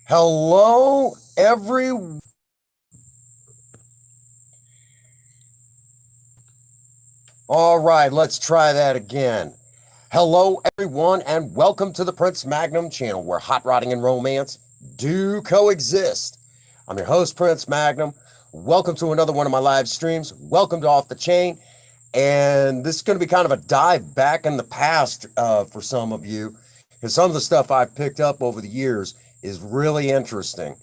Hello, every. All right, let's try that again. Hello, everyone, and welcome to the Prince Magnum channel where hot rodding and romance do coexist. I'm your host, Prince Magnum. Welcome to another one of my live streams. Welcome to Off the Chain. And this is going to be kind of a dive back in the past for some of you, because some of the stuff I've picked up over the years is really interesting.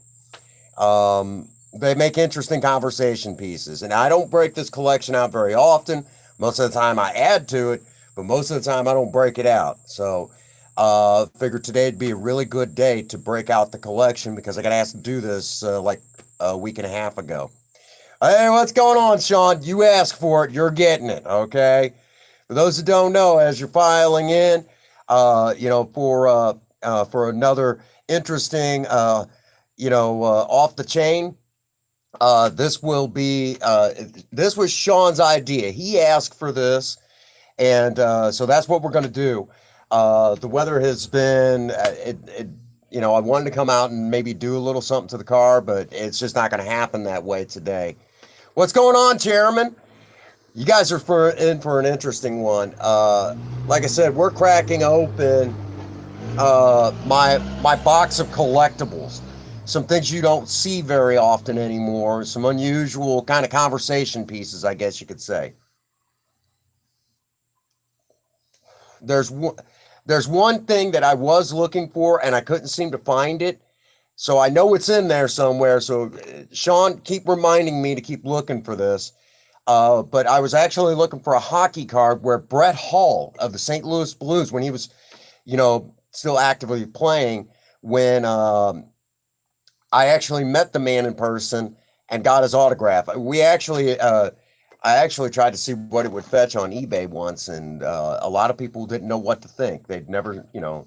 They make interesting conversation pieces, and I don't break this collection out very often. Most of the time, I add to it, but most of the time, I don't break it out. So, figured today'd be a really good day to break out the collection because I got asked to do this like a week and a half ago. Hey, what's going on, Sean? You asked for it, you're getting it. Okay. For those who don't know, as you're filing in, for another interesting, off the chain. This will be. This was Sean's idea. He asked for this, and so that's what we're going to do. The weather has been. I wanted to come out and maybe do a little something to the car, but it's just not going to happen that way today. What's going on, Chairman? You guys are in for an interesting one. Like I said, we're cracking open my box of collectibles. Some things you don't see very often anymore. Some unusual kind of conversation pieces, I guess you could say. There's one, there's one thing that I was looking for and I couldn't seem to find it. So I know it's in there somewhere. So Sean, keep reminding me to keep looking for this. But I was actually looking for a hockey card where Brett Hall of the St. Louis Blues, when he was, still actively playing, when I actually met the man in person and got his autograph. I actually tried to see what it would fetch on eBay once, and a lot of people didn't know what to think. They'd never, it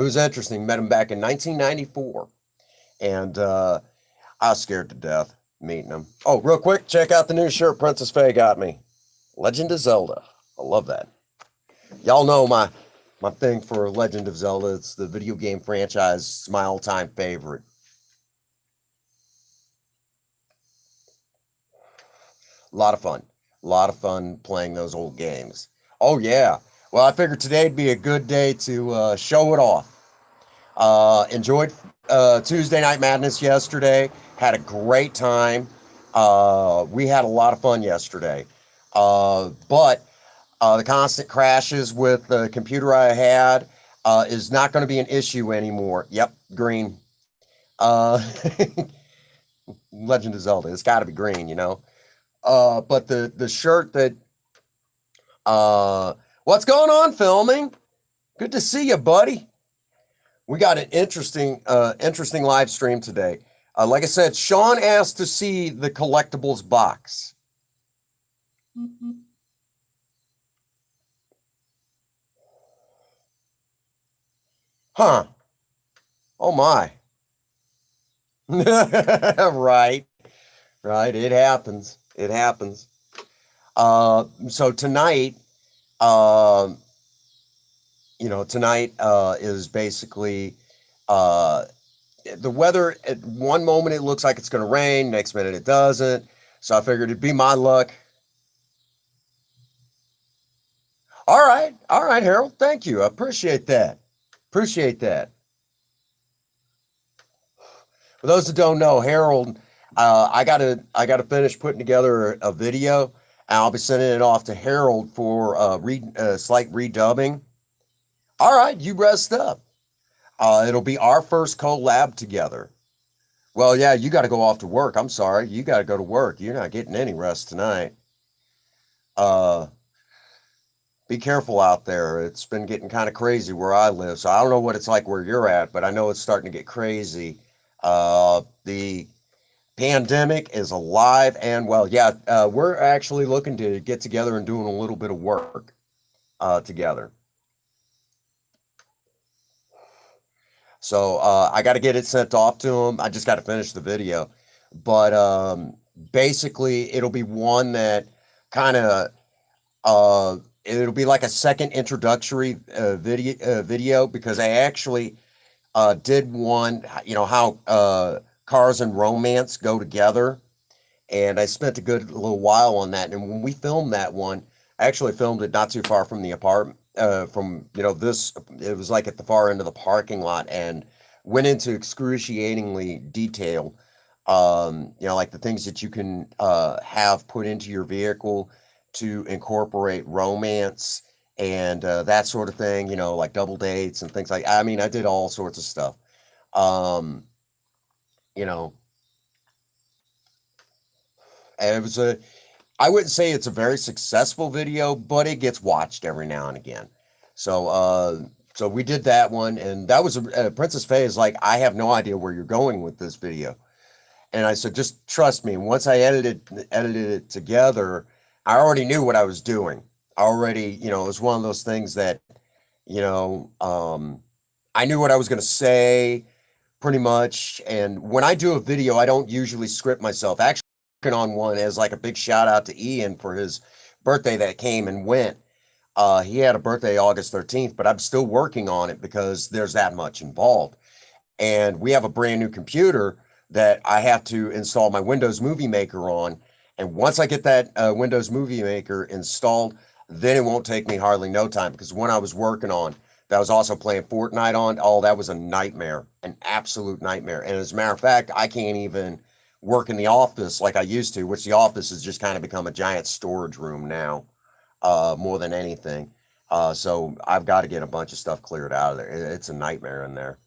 was interesting. Met him back in 1994, and I was scared to death meeting him. Oh, real quick, check out the new shirt Princess Faye got me. Legend of Zelda. I love that. Y'all know my thing for Legend of Zelda. It's the video game franchise. It's my all-time favorite. A lot of fun. A lot of fun playing those old games. Oh, yeah. Well, I figured today'd be a good day to show it off. Enjoyed Tuesday Night Madness yesterday. Had a great time. We had a lot of fun yesterday. But the constant crashes with the computer I had is not going to be an issue anymore. Yep, green. Uh, Legend of Zelda. It's got to be green, you know. But the shirt that what's going on, filming? Good to see you, buddy. We got an interesting live stream today. Like I said, Sean asked to see the collectibles box. Huh. Oh my. Right. Right. It happens. It happens. So tonight, uh, tonight is basically uh, the weather. At one moment it looks like it's going to rain, next minute it doesn't. So I figured it'd be my luck. All right, Harold. Thank you. I appreciate that. Appreciate that. For those that don't know, Harold, I gotta finish putting together a video, and I'll be sending it off to Harold for slight redubbing. All right, you rest up. It'll be our first collab together. Well, yeah, you got to go off to work. I'm sorry, you got to go to work. You're not getting any rest tonight. Uh, be careful out there. It's been getting kind of crazy where I live, so I don't know what it's like where you're at, but I know it's starting to get crazy. The pandemic is alive and well. Yeah, we're actually looking to get together and doing a little bit of work together. So I got to get it sent off to him. I just got to finish the video, but basically, it'll be one that kind of it'll be like a second introductory video because I actually did one, how cars and romance go together, and I spent a good little while on that. And when we filmed that one, I actually filmed it not too far from the apartment, from this. It was like at the far end of the parking lot, and went into excruciatingly detail. Like the things that you can have put into your vehicle to incorporate romance and that sort of thing. Like double dates and things like. I mean, I did all sorts of stuff. Um, you know, and it was a I wouldn't say it's a very successful video, but it gets watched every now and again. So, so we did that one, and that was Princess Faye is like, I have no idea where you're going with this video, and I said, just trust me. Once I edited it together, I already knew what I was doing. I already, it was one of those things that, you know, um, I knew what I was going to say pretty much. And when I do a video, I don't usually script myself. Actually, working on one as like a big shout out to Ian for his birthday that came and went. He had a birthday August 13th, but I'm still working on it because there's that much involved. And we have a brand new computer that I have to install my Windows Movie Maker on. And once I get that Windows Movie Maker installed, then it won't take me hardly no time because when I was working on that I was also playing Fortnite on, oh, that was a nightmare, an absolute nightmare. And as a matter of fact, I can't even work in the office like I used to, which the office has just kind of become a giant storage room now, more than anything. So I've got to get a bunch of stuff cleared out of there. It's a nightmare in there.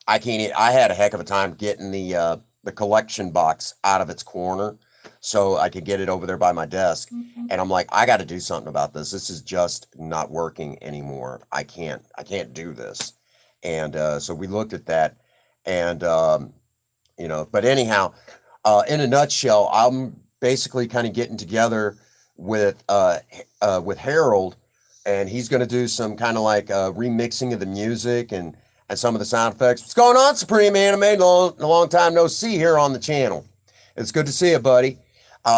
I can't. I had a heck of a time getting the collection box out of its corner, so I could get it over there by my desk. And I'm like, I got to do something about this. This is just not working anymore. I can't. I can't do this. And so we looked at that, and But anyhow, in a nutshell, I'm basically kind of getting together with Harold, and he's going to do some kind of like remixing of the music and some of the sound effects. What's going on, Supreme Anime? Long time no see here on the channel. It's good to see you, buddy.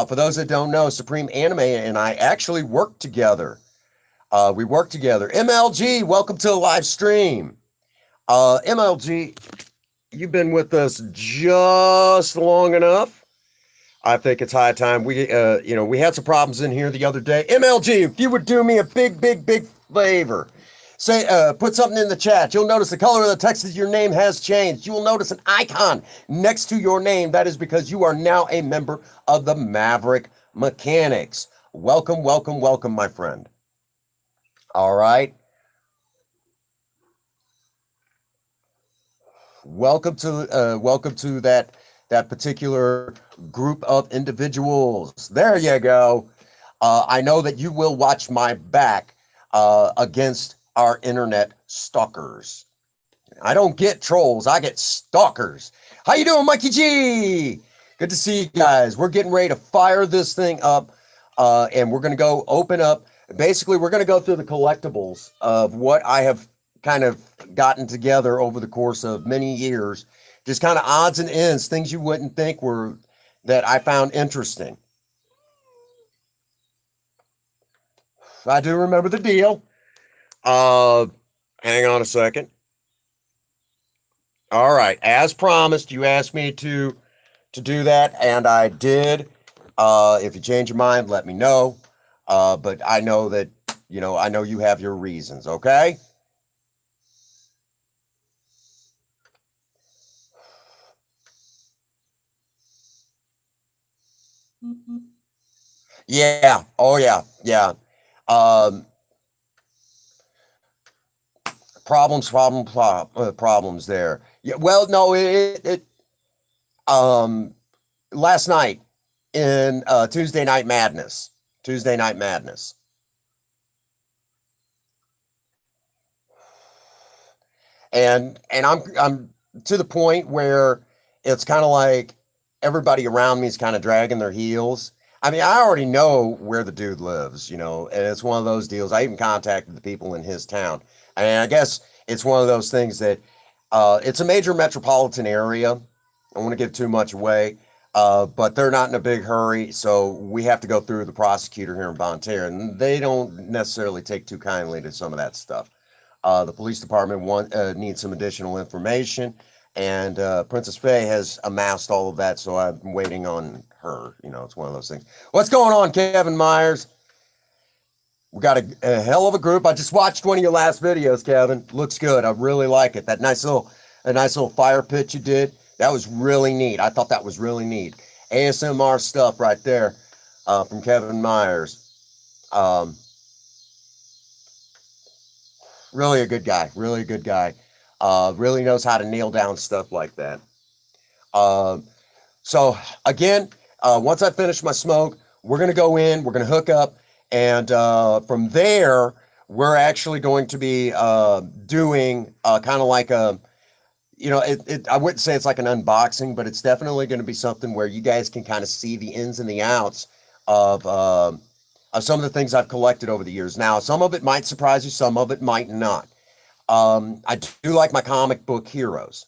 For those that don't know, Supreme Anime and I actually work together. We work together. MLG, welcome to the live stream. MLG, you've been with us just long enough. I think it's high time. We had some problems in here the other day. MLG, if you would do me a big favor, say, put something in the chat. You'll notice the color of the text of your name has changed. You will notice an icon next to your name. That is because you are now a member of the Maverick Mechanics. Welcome, welcome, welcome, my friend. All right. Welcome to that particular group of individuals. There you go. I know that you will watch my back against our internet stalkers. I don't get trolls, I get stalkers. How you doing, Mikey G? Good to see you guys. We're getting ready to fire this thing up, and we're going to go open up. Basically, we're going to go through the collectibles of what I have kind of gotten together over the course of many years. Just kind of odds and ends, things you wouldn't think were that I found interesting. I do remember the deal. Hang on a second. All right, as promised, you asked me to do that, and I did. If you change your mind, let me know. But I know that I know you have your reasons. Okay. Yeah. Oh yeah. Yeah. Um, problems there. Yeah. Well, no, um, last night in Tuesday Night Madness. Tuesday Night Madness. And I'm to the point where it's kind of like everybody around me is kind of dragging their heels. I mean, I already know where the dude lives, and it's one of those deals. I even contacted the people in his town, and I guess it's one of those things that it's a major metropolitan area. I don't want to give too much away. but they're not in a big hurry, so we have to go through the prosecutor here in Bonterra, and they don't necessarily take too kindly to some of that stuff. The police department needs some additional information, and Princess Faye has amassed all of that, so I'm waiting on her. You know, it's one of those things. What's going on, Kevin Myers? We got a hell of a group. I just watched one of your last videos, Kevin. Looks good. I really like it. A nice little fire pit you did. That was really neat. I thought that was really neat. ASMR stuff right there from Kevin Myers. Really a good guy. Really a good guy. Really knows how to nail down stuff like that. So again, once I finish my smoke, we're gonna go in. We're gonna hook up, and from there, we're actually going to be doing kind of like a, you know, I wouldn't say it's like an unboxing, but it's definitely going to be something where you guys can kind of see the ins and the outs of some of the things I've collected over the years. Now, some of it might surprise you, some of it might not. I do like my comic book heroes.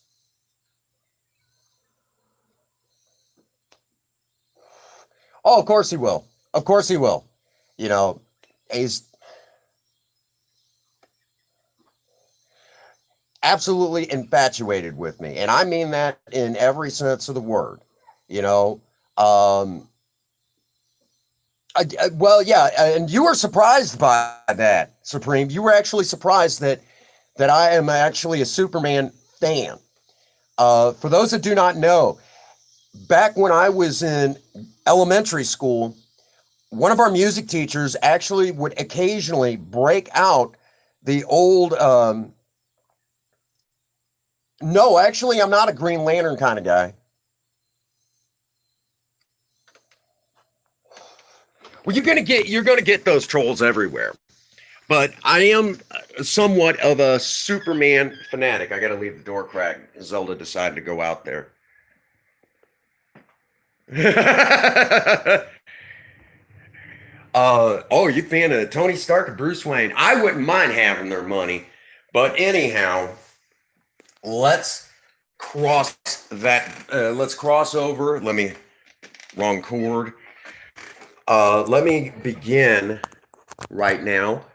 Oh, of course he will. Of course he will. You know, he's absolutely infatuated with me, and I mean that in every sense of the word. You know, um, well, yeah, and you were surprised by that, Supreme. You were actually surprised that I am actually a Superman fan. For those that do not know, back when I was in elementary school, one of our music teachers actually would occasionally break out the old. No, actually, I'm not a Green Lantern kind of guy. Well, you're gonna get those trolls everywhere. But I am somewhat of a Superman fanatic. I got to leave the door cracked. Zelda decided to go out there. Oh, you fan of Tony Stark and Bruce Wayne? I wouldn't mind having their money, but anyhow, let's cross that. Let's cross over. Let me wrong chord. Let me begin right now.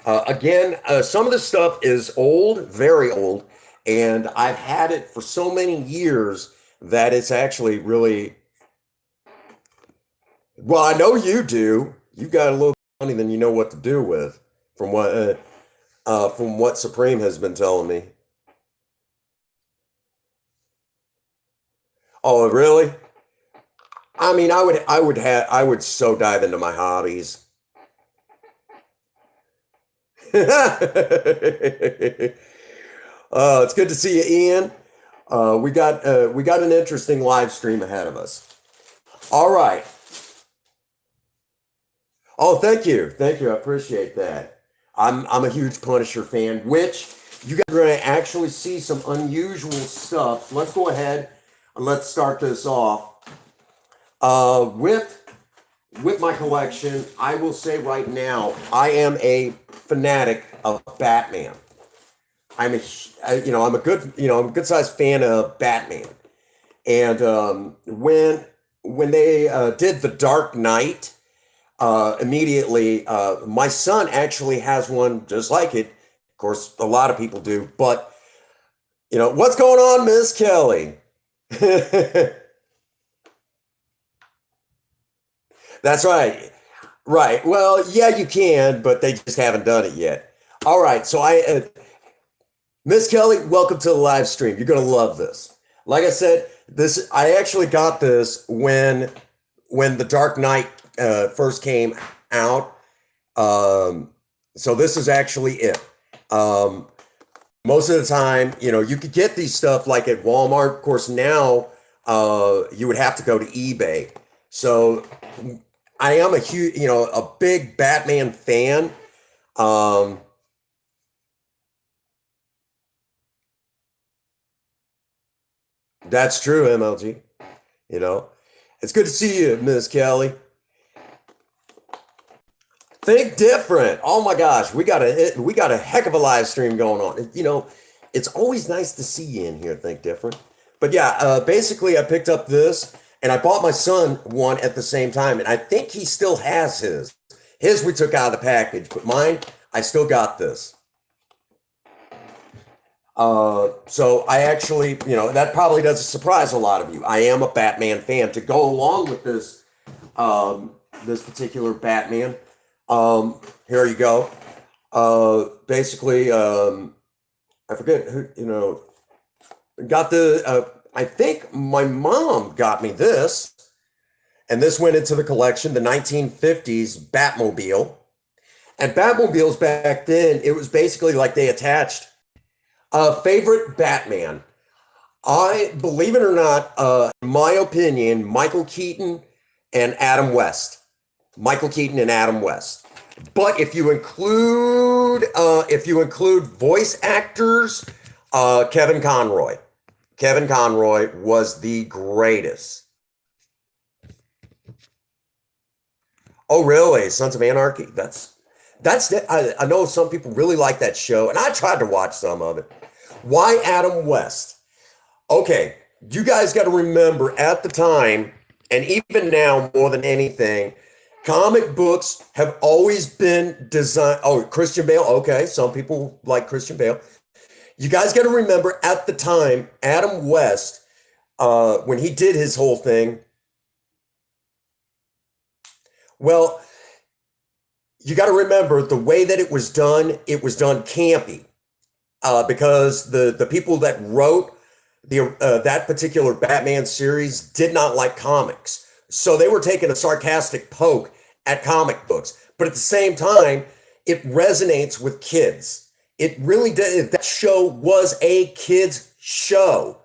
Again, some of this stuff is old, very old, and I've had it for so many years that it's actually really well. I know you do. You've got a little money than you know what to do with, from what Supreme has been telling me. Oh, really? I mean, I would so dive into my hobbies. It's good to see you, Ian. We got an interesting live stream ahead of us. All right. Oh, thank you. I appreciate that. I'm a huge Punisher fan, which you guys are going to actually see some unusual stuff. Let's go ahead and let's start this off with my collection. I will say right now, I am a fanatic of Batman. I'm a good, I'm a good sized fan of Batman. And when they did the Dark Knight, immediately, my son actually has one just like it. Of course, a lot of people do. But what's going on, Miss Kelly? That's right. Right. Well, yeah, you can, but they just haven't done it yet. All right. So Miss Kelly, welcome to the live stream. You're gonna love this. Like I said, I actually got this when the Dark Knight first came out. So this is actually it. Um, Most of the time, you could get these stuff like at Walmart. Of course, now you would have to go to eBay. So I am a huge, a big Batman fan. Um, that's true, MLG. You know, it's good to see you, Miss Kelly. Think different. Oh my gosh, we got a heck of a live stream going on. It's always nice to see you in here. Think different. But yeah, basically, I picked up this, And I bought my son one at the same time, and I think he still has his. His we took out of the package, but mine, I still got this. So I actually, that probably doesn't surprise a lot of you. I am a Batman fan. To go along with this particular Batman, here you go. Basically, I forget who, got I think my mom got me this, and this went into the collection, the 1950s Batmobile. And Batmobiles back then, it was basically like they attached favorite Batman. I believe it or not, in my opinion, Michael Keaton and Adam West. Michael Keaton and Adam West. But if you include voice actors, Kevin Conroy. Kevin Conroy was the greatest. Oh, really? Sons of Anarchy. I know some people really like that show, and I tried to watch some of it. Why Adam West? Okay, you guys got to remember at the time, and even now more than anything, comic books have always been designed. Oh, Christian Bale. Okay, some people like Christian Bale. You guys got to remember at the time, Adam West, when he did his whole thing, well, you got to remember the way that it was done campy, because the people that wrote that particular Batman series did not like comics. So they were taking a sarcastic poke at comic books. But at the same time, it resonates with kids. It really did. That show was a kids show.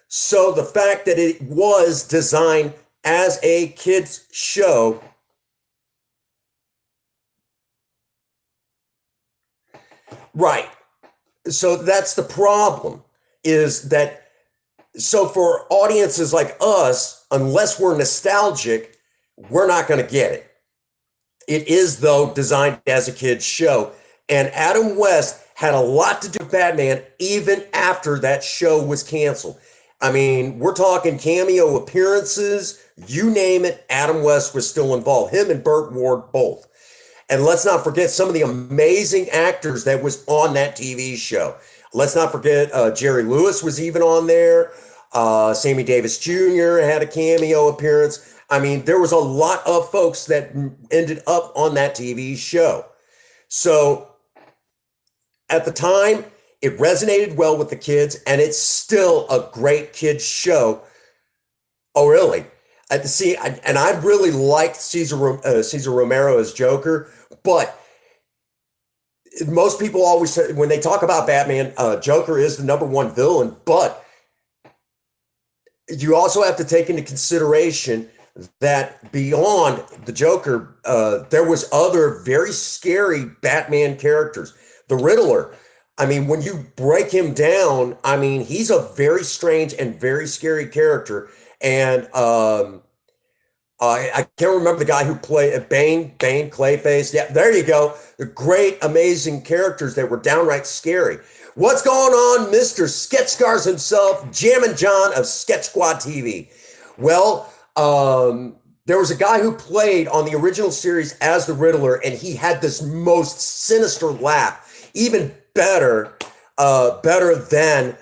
So the fact that it was designed as a kids show, right. So that's the problem, is that, so for audiences like us, unless we're nostalgic, we're not going to get it. It is, though, designed as a kid's show. And Adam West had a lot to do with Batman even after that show was canceled. I mean, we're talking cameo appearances, you name it, Adam West was still involved. Him and Burt Ward both. And let's not forget some of the amazing actors that was on that TV show. Let's not forget Jerry Lewis was even on there. Sammy Davis Jr. had a cameo appearance. I mean, there was a lot of folks that ended up on that TV show. So at the time, it resonated well with the kids, and it's still a great kids show. Oh, really? And I really liked Cesar Romero as Joker, but most people always say, when they talk about Batman, Joker is the number one villain, but you also have to take into consideration that beyond the Joker, there was other very scary Batman characters. The Riddler, I mean, when you break him down, I mean, he's a very strange and very scary character. And I can't remember the guy who played Bane, Clayface. Yeah, there you go. The great, amazing characters that were downright scary. What's going on, Mr. Sketch Scars himself, Jammin' John of Sketch Squad TV? Well, there was a guy who played on the original series as the Riddler, and he had this most sinister laugh, even better than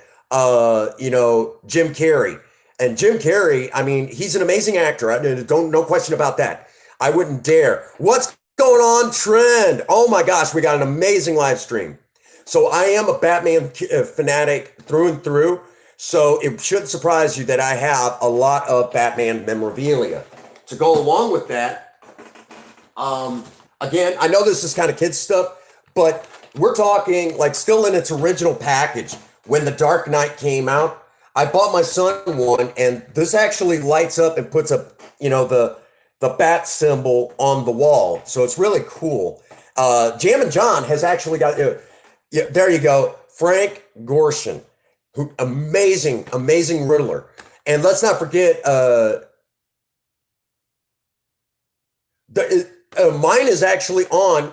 Jim Carrey. And Jim Carrey, I mean, he's an amazing actor. No question about that. I wouldn't dare. What's going on, Trend? Oh my gosh, we got an amazing live stream. So I am a Batman fanatic through and through. So it shouldn't surprise you that I have a lot of Batman memorabilia. To go along with that, again, I know this is kind of kids stuff, but we're talking like still in its original package. When The Dark Knight came out, I bought my son one, and this actually lights up and puts up, the bat symbol on the wall. So it's really cool. Jammin' John has actually got, yeah, there you go, Frank Gorshin, who amazing Riddler. And let's not forget, mine is actually on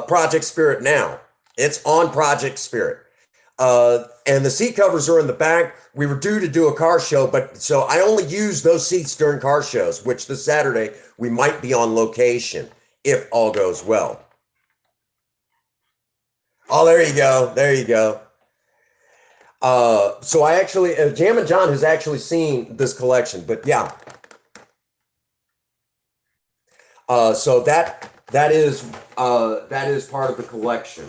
Project Spirit now. It's on Project Spirit. And the seat covers are in the back. We were due to do a car show, but so I only use those seats during car shows, which this Saturday we might be on location if all goes well. Oh, there you go. There you go. So I actually, Jam and John has actually seen this collection, but yeah. So that is part of the collection.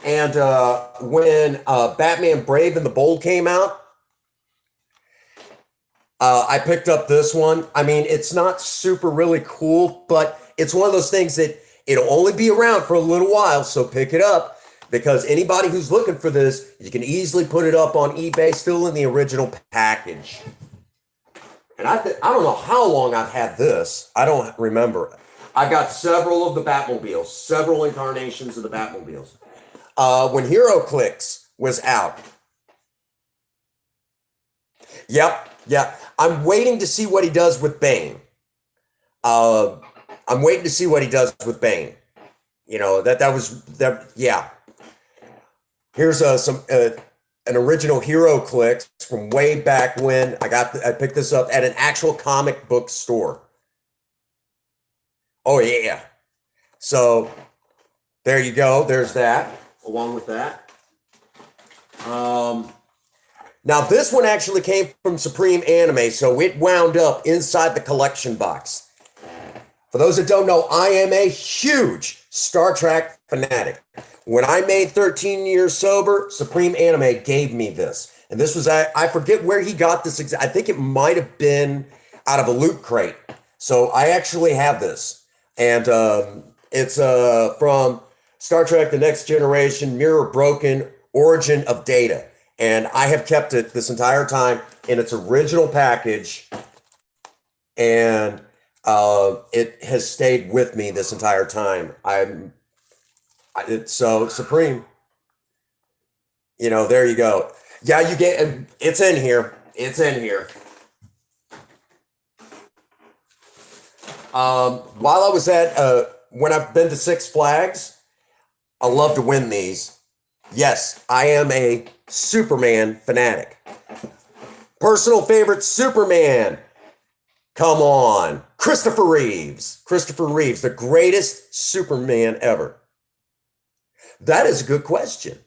And when Batman Brave and the Bold came out, I picked up this one. I mean, it's not super really cool, but it's one of those things that it'll only be around for a little while. So pick it up because anybody who's looking for this, you can easily put it up on eBay, still in the original package. And I don't know how long I've had this. I don't remember. I got several of the Batmobiles, several incarnations of the Batmobiles. When Hero Clicks was out. Yep. I'm waiting to see what he does with Bane. I'm waiting to see what he does with Bane. You know, yeah. Here's some an original Hero Clicks from way back when. I picked this up at an actual comic book store. Oh yeah. So there you go. There's that. Along with that. Now this one actually came from Supreme Anime, so it wound up inside the collection box. For those that don't know, I am a huge Star Trek fanatic. When I made 13 years sober, Supreme Anime gave me this. And this was, I forget where he got this. I think it might have been out of a loot crate. So I actually have this. And it's from Star Trek The Next Generation, Mirror Broken, Origin of Data. And I have kept it this entire time in its original package. And it has stayed with me this entire time. It's so Supreme. You know, there you go. Yeah, you get it's in here. It's in here. While I was when I've been to Six Flags, I love to win these. Yes, I am a Superman fanatic. Personal favorite Superman. Come on. Christopher Reeves. Christopher Reeves, the greatest Superman ever. That is a good question.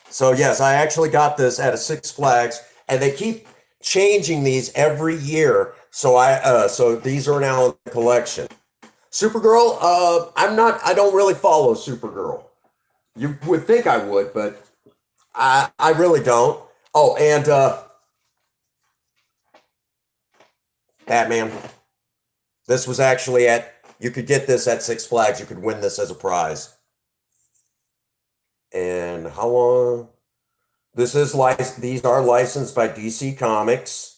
So yes, I actually got this at a Six Flags, and they keep changing these every year. So so these are now in the collection. Supergirl, I don't really follow Supergirl. You would think I would, but I really don't. Oh, and Batman. This was actually you could get this at Six Flags. You could win this as a prize. And how long? These are licensed by DC Comics.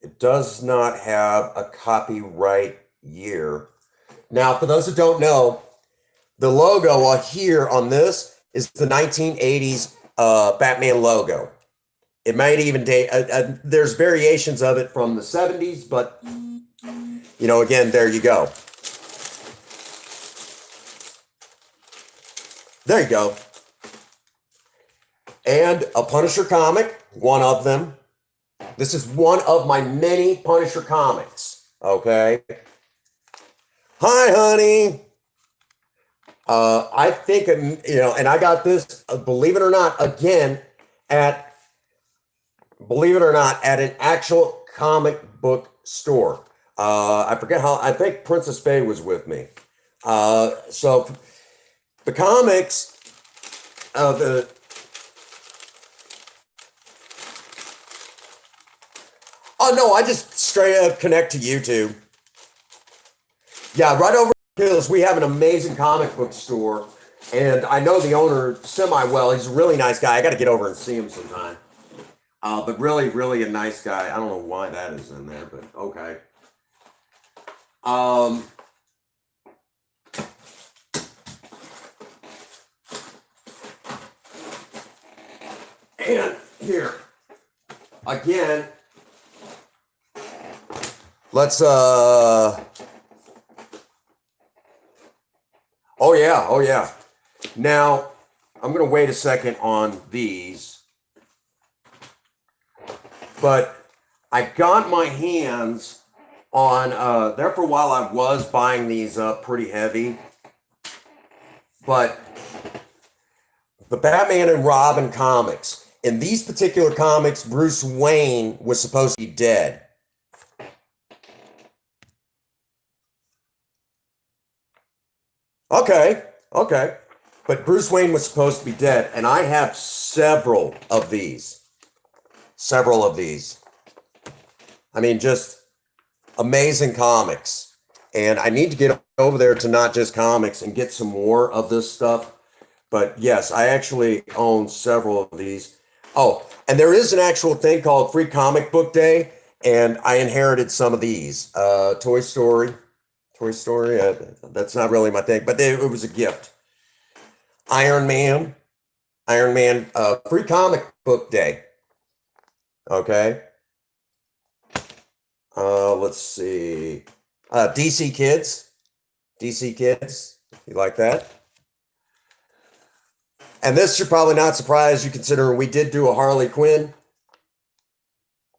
It does not have a copyright year. Now, for those who don't know, the logo here on this is the 1980s Batman logo. It might even date, there's variations of it from the 70s, but, you know, again, there you go. There you go. And a Punisher comic, one of them. This is one of my many Punisher comics, okay? Hi, honey. I think, you know, and I got this, believe it or not, again, at an actual comic book store. I forget I think Princess Faye was with me. So the comics, oh no, I just straight up connect to YouTube. Yeah, right over hills, we have an amazing comic book store, and I know the owner semi-well. He's a really nice guy. I got to get over and see him sometime. But really, really a nice guy. I don't know why that is in there, but okay. And here, again, let's yeah, oh yeah. Now, I'm going to wait a second on these, but I got my hands on, there for a while I was buying these up pretty heavy, but the Batman and Robin comics, in these particular comics, Bruce Wayne was supposed to be dead. Okay, okay. But Bruce Wayne was supposed to be dead, and I have several of these. Several of these. I mean, just amazing comics. And I need to get over there to Not Just Comics and get some more of this stuff. But yes, I actually own several of these. Oh, and there is an actual thing called Free Comic Book Day, and I inherited some of these. Toy Story. Toy Story, that's not really my thing, but it was a gift. Iron Man. Iron Man, Free Comic Book Day. Okay. Let's see. DC Kids. DC Kids. You like that? And this should probably not surprise you considering we did do a Harley Quinn.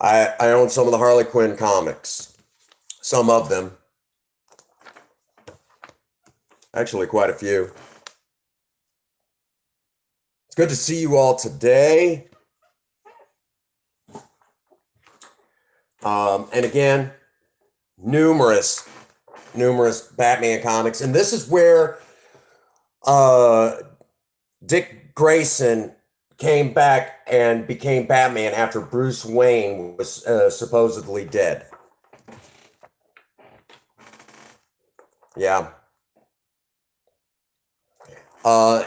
I own some of the Harley Quinn comics. Some of them. Actually, quite a few. It's good to see you all today. And again, numerous Batman comics. And this is where Dick Grayson came back and became Batman after Bruce Wayne was supposedly dead. Yeah.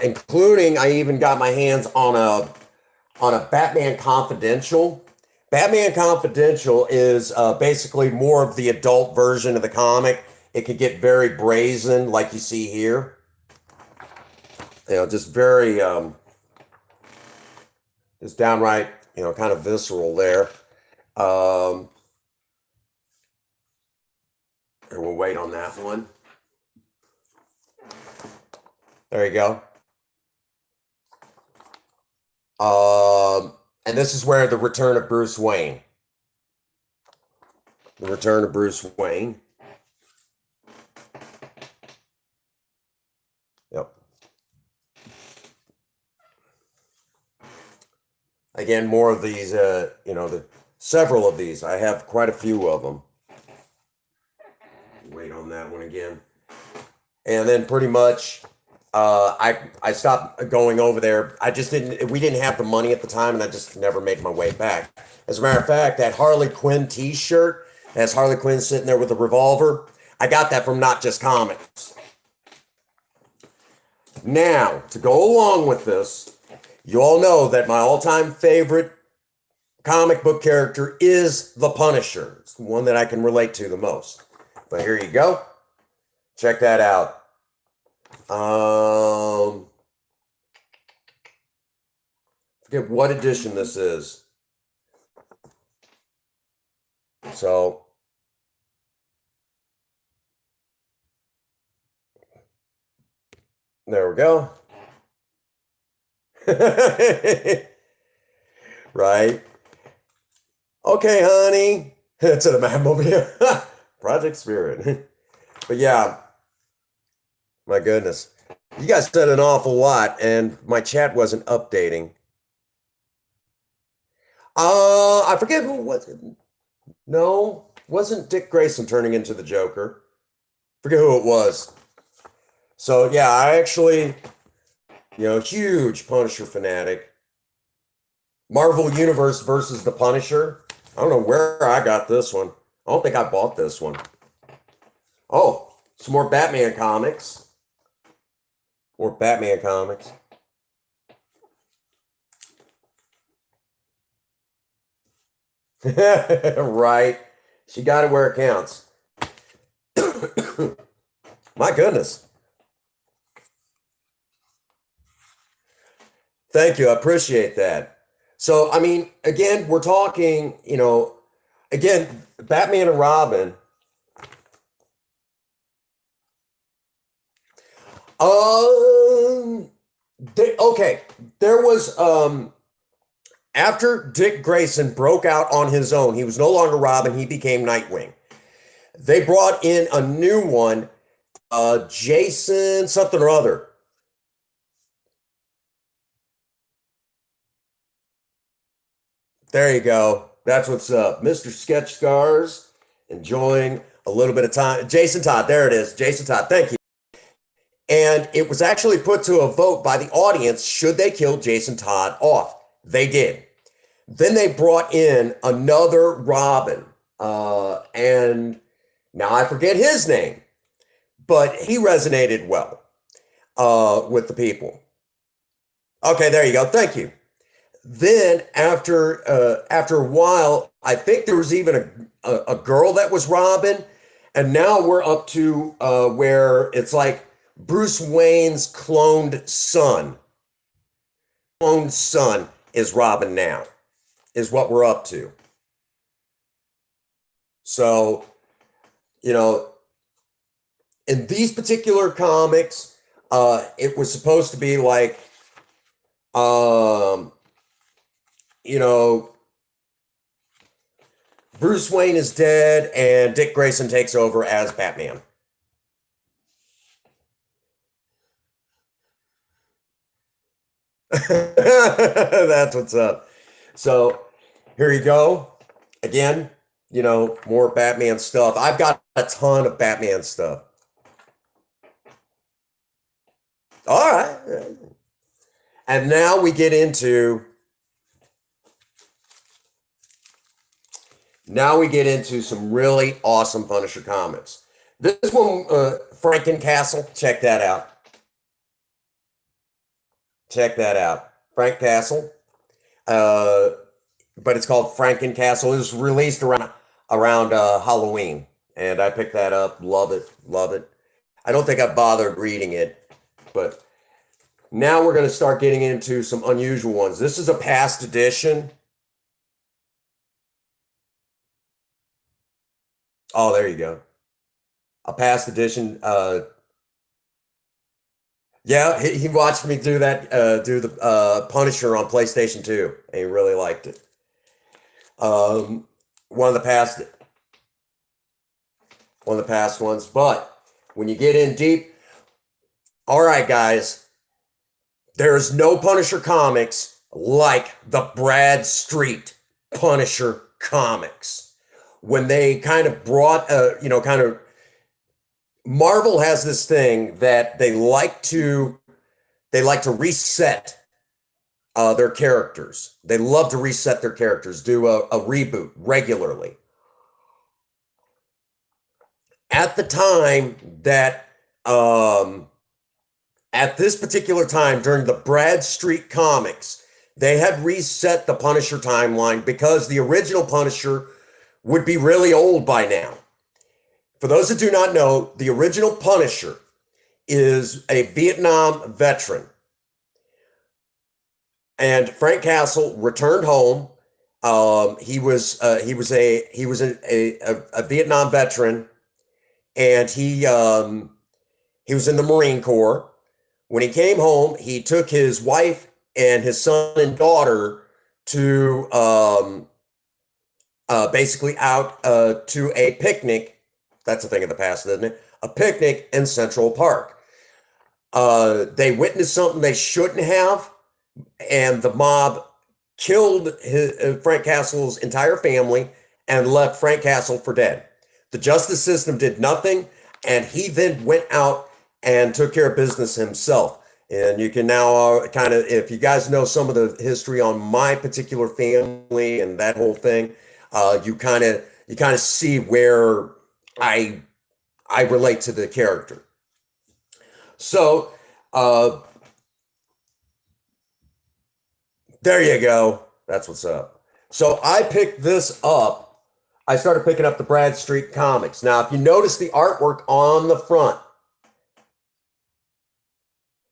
Including, I even got my hands on a Batman Confidential. Batman Confidential is basically more of the adult version of the comic. It could get very brazen, like you see here. You know, just very, just downright, you know, kind of visceral there. And we'll wait on that one. There you go. And this is where the return of Bruce Wayne. The return of Bruce Wayne. Yep. Again, more of these, you know, several of these. I have quite a few of them. Wait on that one again. And then pretty much, I stopped going over there. We didn't have the money at the time, and I just never made my way back. As a matter of fact, that Harley Quinn t-shirt has Harley Quinn sitting there with a revolver. I got that from Not Just Comics. Now, to go along with this, you all know that my all-time favorite comic book character is the Punisher. It's the one that I can relate to the most. But here you go. Check that out. Forget what edition this is. So, there we go. Right. Okay, honey. It's in a Batmobile. Project Spirit. But yeah. My goodness. You guys said an awful lot, and my chat wasn't updating. I forget who was it. No, wasn't Dick Grayson turning into the Joker. Forget who it was. So yeah, I actually, you know, huge Punisher fanatic. Marvel Universe versus the Punisher. I don't know where I got this one. I don't think I bought this one. Oh, some more Batman comics. More Batman comics. Right. She got it where it counts. My goodness. Thank you. I appreciate that. So, I mean, again, we're talking, you know, again, Batman and Robin. Um, okay, there was after Dick Grayson broke out on his own, he was no longer Robin, he became Nightwing. They brought in a new one, Jason something or other. There you go. That's what's up. Mr. Sketch Scars enjoying a little bit of time. Jason Todd, there it is. Jason Todd, thank you. And it was actually put to a vote by the audience, should they kill Jason Todd off? They did. Then they brought in another Robin, and now I forget his name, but he resonated well with the people. Okay, there you go. Thank you. Then after a while, I think there was even a girl that was Robin, and now we're up to where it's like Bruce Wayne's cloned son. Cloned son is Robin now, is what we're up to. So, you know, in these particular comics, it was supposed to be like, um, you know, Bruce Wayne is dead and Dick Grayson takes over as Batman. That's what's up. So here you go. Again, more Batman stuff. I've got a ton of Batman stuff. All right. And now we get into some really awesome Punisher comics. This one, Frankencastle, check that out. Check that out. Frank Castle. But it's called Frankencastle. It was released around Halloween. And I picked that up. Love it. Love it. I don't think I bothered reading it. But now we're going to start getting into some unusual ones. This is a past edition. Oh, there you go. A past edition. Yeah, he watched me do that, do the Punisher on PlayStation 2, and he really liked it. Um, one of the past, one of the past ones. But when you get in deep, all right, guys, there's no Punisher comics like the Brad Street Punisher comics. When they kind of brought, Marvel has this thing that they like to reset their characters. They love to reset their characters, do a reboot regularly. At the time that at this particular time during the Brad Street comics, they had reset the Punisher timeline because the original Punisher would be really old by now. For those that do not know, the original Punisher is a Vietnam veteran. And Frank Castle returned home. He was a Vietnam veteran, and he was in the Marine Corps. When he came home, he took his wife and his son and daughter to basically out to a picnic. That's a thing of the past, isn't it? A picnic in Central Park. They witnessed something they shouldn't have, and the mob killed Frank Castle's entire family and left Frank Castle for dead. The justice system did nothing, and he then went out and took care of business himself. And you can now kind of, if you guys know some of the history on my particular family and that whole thing, you kind of see where I relate to the character. So there you go. That's what's up. So I picked this up. I started picking up the Brad Street comics. Now, if you notice the artwork on the front,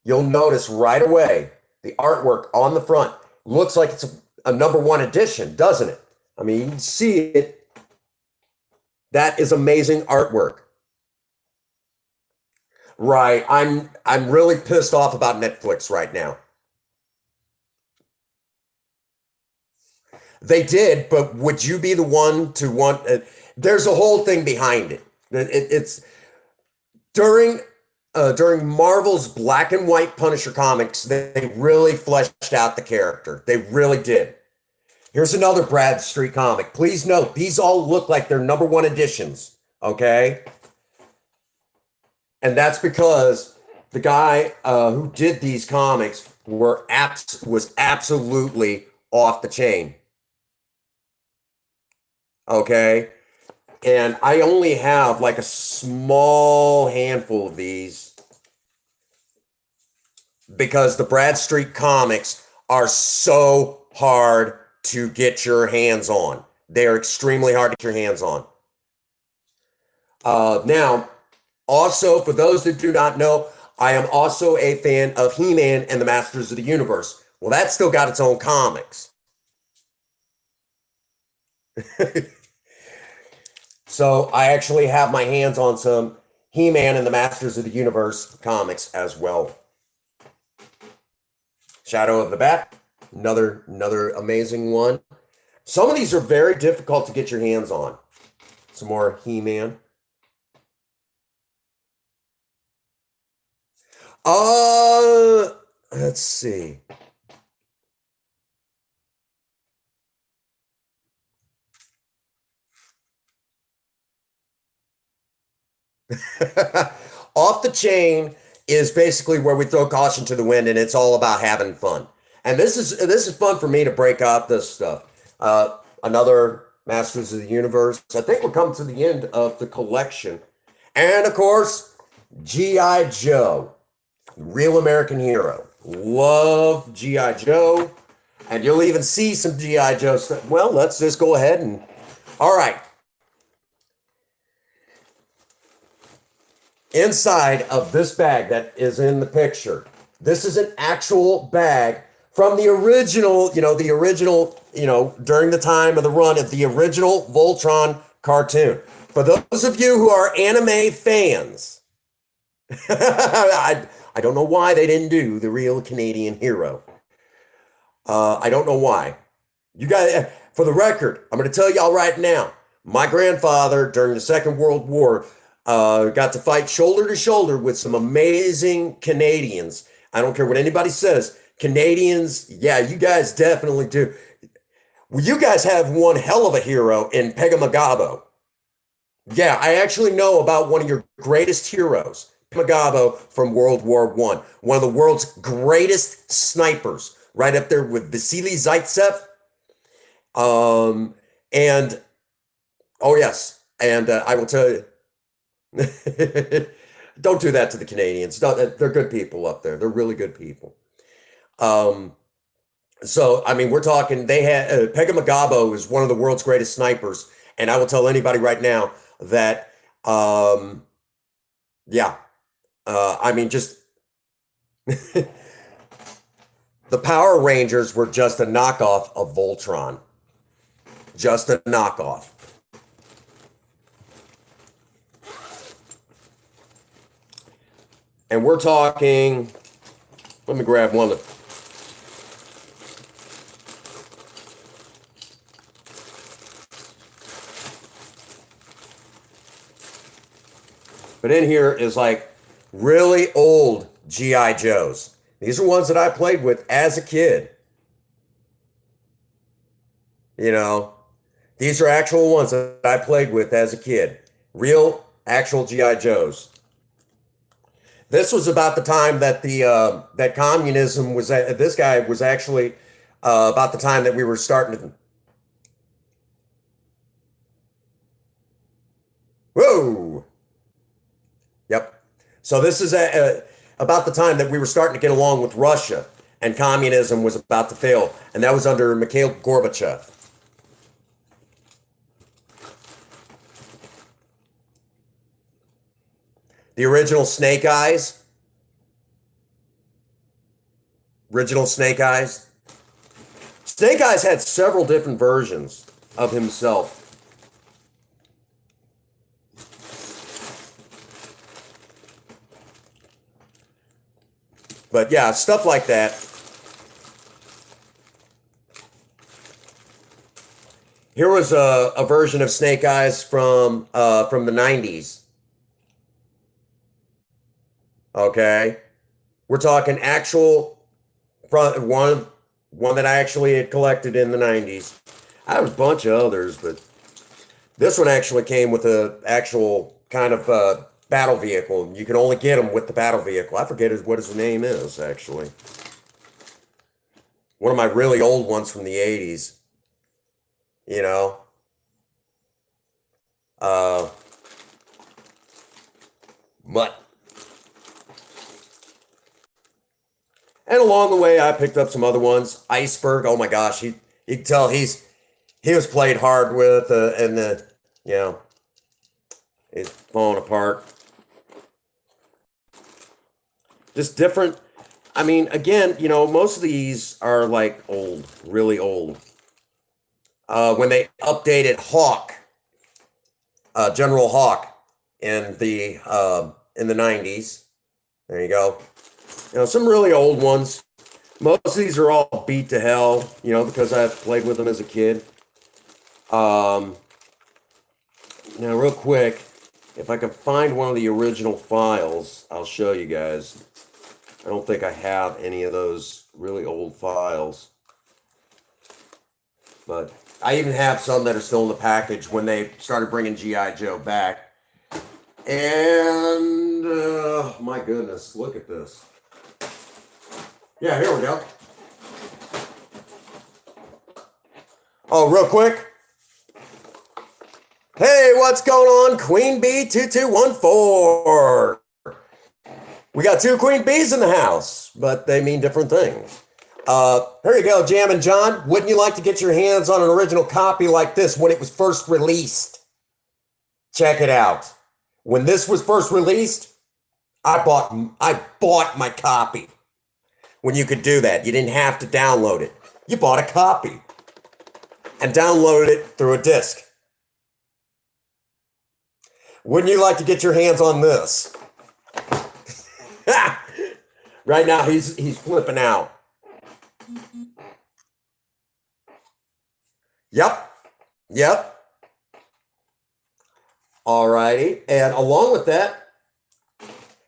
you'll notice right away the artwork on the front looks like it's a number one edition, doesn't it? I mean, you can see it. That is amazing artwork. Right. I'm really pissed off about Netflix right now. They did, but would you be the one to want? There's a whole thing behind it. It's during during Marvel's black and white Punisher comics. They really fleshed out the character. They really did. Here's another Brad Street comic. Please note these all look like they're number one editions. Okay, and that's because the guy who did these comics was absolutely off the chain. Okay. And I only have like a small handful of these because the Bradstreet comics are so hard to get your hands on. They are extremely hard to get your hands on. Now, also, for those that do not know, I am also a fan of He-Man and the Masters of the Universe. Well, that's still got its own comics. So I actually have my hands on some He-Man and the Masters of the Universe comics as well. Shadow of the Bat, another amazing one. Some of these are very difficult to get your hands on. Some more He-Man. Let's see. Off the chain is basically where we throw caution to the wind, and it's all about having fun. And this is fun for me to break out this stuff. Another Masters of the Universe. I think we're coming to the end of the collection, and of course, GI Joe, Real American Hero. Love GI Joe, and you'll even see some GI Joe stuff. Well, let's just go ahead and all right. Inside of this bag that is in the picture, this is an actual bag from the original, during the time of the run of the original Voltron cartoon. For those of you who are anime fans, I don't know why they didn't do the Real Canadian Hero. I don't know why. You guys, for the record, I'm going to tell y'all right now, my grandfather during the Second World War got to fight shoulder to shoulder with some amazing Canadians. I don't care what anybody says. Canadians, yeah, you guys definitely do. Well, you guys have one hell of a hero in Pegamagabo. Yeah, I actually know about one of your greatest heroes, Pegamagabo from World War I. One of the world's greatest snipers, right up there with Vasily Zaitsev. And, oh yes, and I will tell you, don't do that to the Canadians. They're good people up there. They're really good people. So I mean, we're talking. They had Pegamagabo is one of the world's greatest snipers, and I will tell anybody right now that, yeah, I mean, just the Power Rangers were just a knockoff of Voltron, just a knockoff. And we're talking, let me grab one of but in here is like really old GI Joes. These are ones that I played with as a kid. You know, these are actual ones that I played with as a kid. Real, actual GI Joes. This was about the time that that communism was. This guy was actually about the time that we were starting to. Whoa. Yep. So this is about the time that we were starting to get along with Russia, and communism was about to fail, and that was under Mikhail Gorbachev. The original Snake Eyes. Original Snake Eyes. Snake Eyes had several different versions of himself. But yeah, stuff like that. Here was a version of Snake Eyes from the 90s. Okay. We're talking actual front one that I actually had collected in the 90s. I have a bunch of others, but this one actually came with a actual kind of battle vehicle. You can only get them with the battle vehicle. I forget what his name is, actually. One of my really old ones from the 80s, you know. Uh, but and along the way, I picked up some other ones. Iceberg. Oh my gosh, you can tell he was played hard with, and the you know it's falling apart. Just different. I mean, again, most of these are like old, really old. When they updated Hawk, General Hawk, in the 90s, there you go. Some really old ones. Most of these are all beat to hell, because I played with them as a kid. Now, real quick, if I can find one of the original files, I'll show you guys. I don't think I have any of those really old files. But I even have some that are still in the package when they started bringing G.I. Joe back. And, my goodness, look at this. Yeah, here we go. Oh, real quick. Hey, what's going on? Queen Bee 2214. We got two Queen Bees in the house, but they mean different things. Here you go, Jam and John. Wouldn't you like to get your hands on an original copy like this when it was first released? Check it out. When this was first released, I bought my copy. When you could do that, you didn't have to download it. You bought a copy and downloaded it through a disc. Wouldn't you like to get your hands on this? Right now, he's flipping out. Yep. Alrighty, and along with that,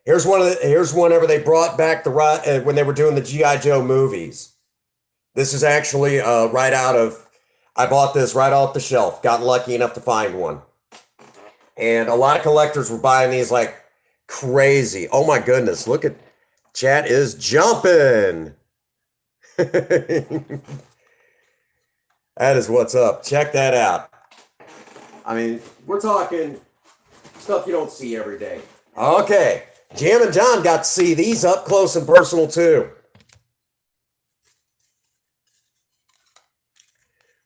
here's whenever they brought back when they were doing the G.I. Joe movies. This is actually right out of. I bought this right off the shelf. Got lucky enough to find one, and a lot of collectors were buying these like crazy. Oh my goodness! Look at chat is jumping. That is what's up. Check that out. I mean, we're talking stuff you don't see every day. Okay. Jam and John got to see these up close and personal too.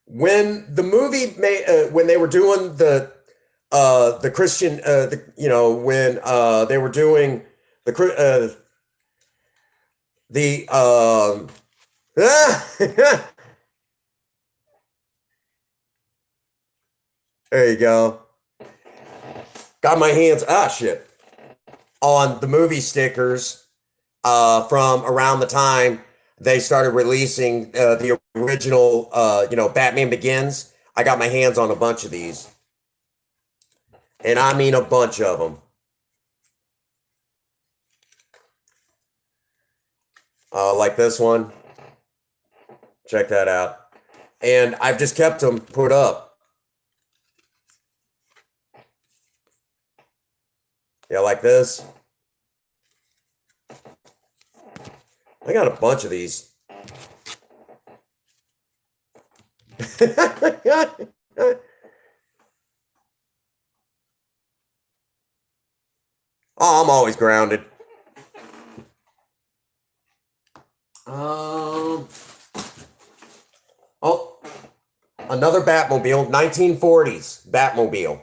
When the movie when they were doing the Christian, when they were doing the there you go. Got my hands on the movie stickers from around the time they started releasing the original, Batman Begins. I got my hands on a bunch of these, and I mean a bunch of them. Like this one. Check that out. And I've just kept them put up. Yeah, like this. I got a bunch of these. Oh, I'm always grounded. Oh, another Batmobile, 1940s Batmobile.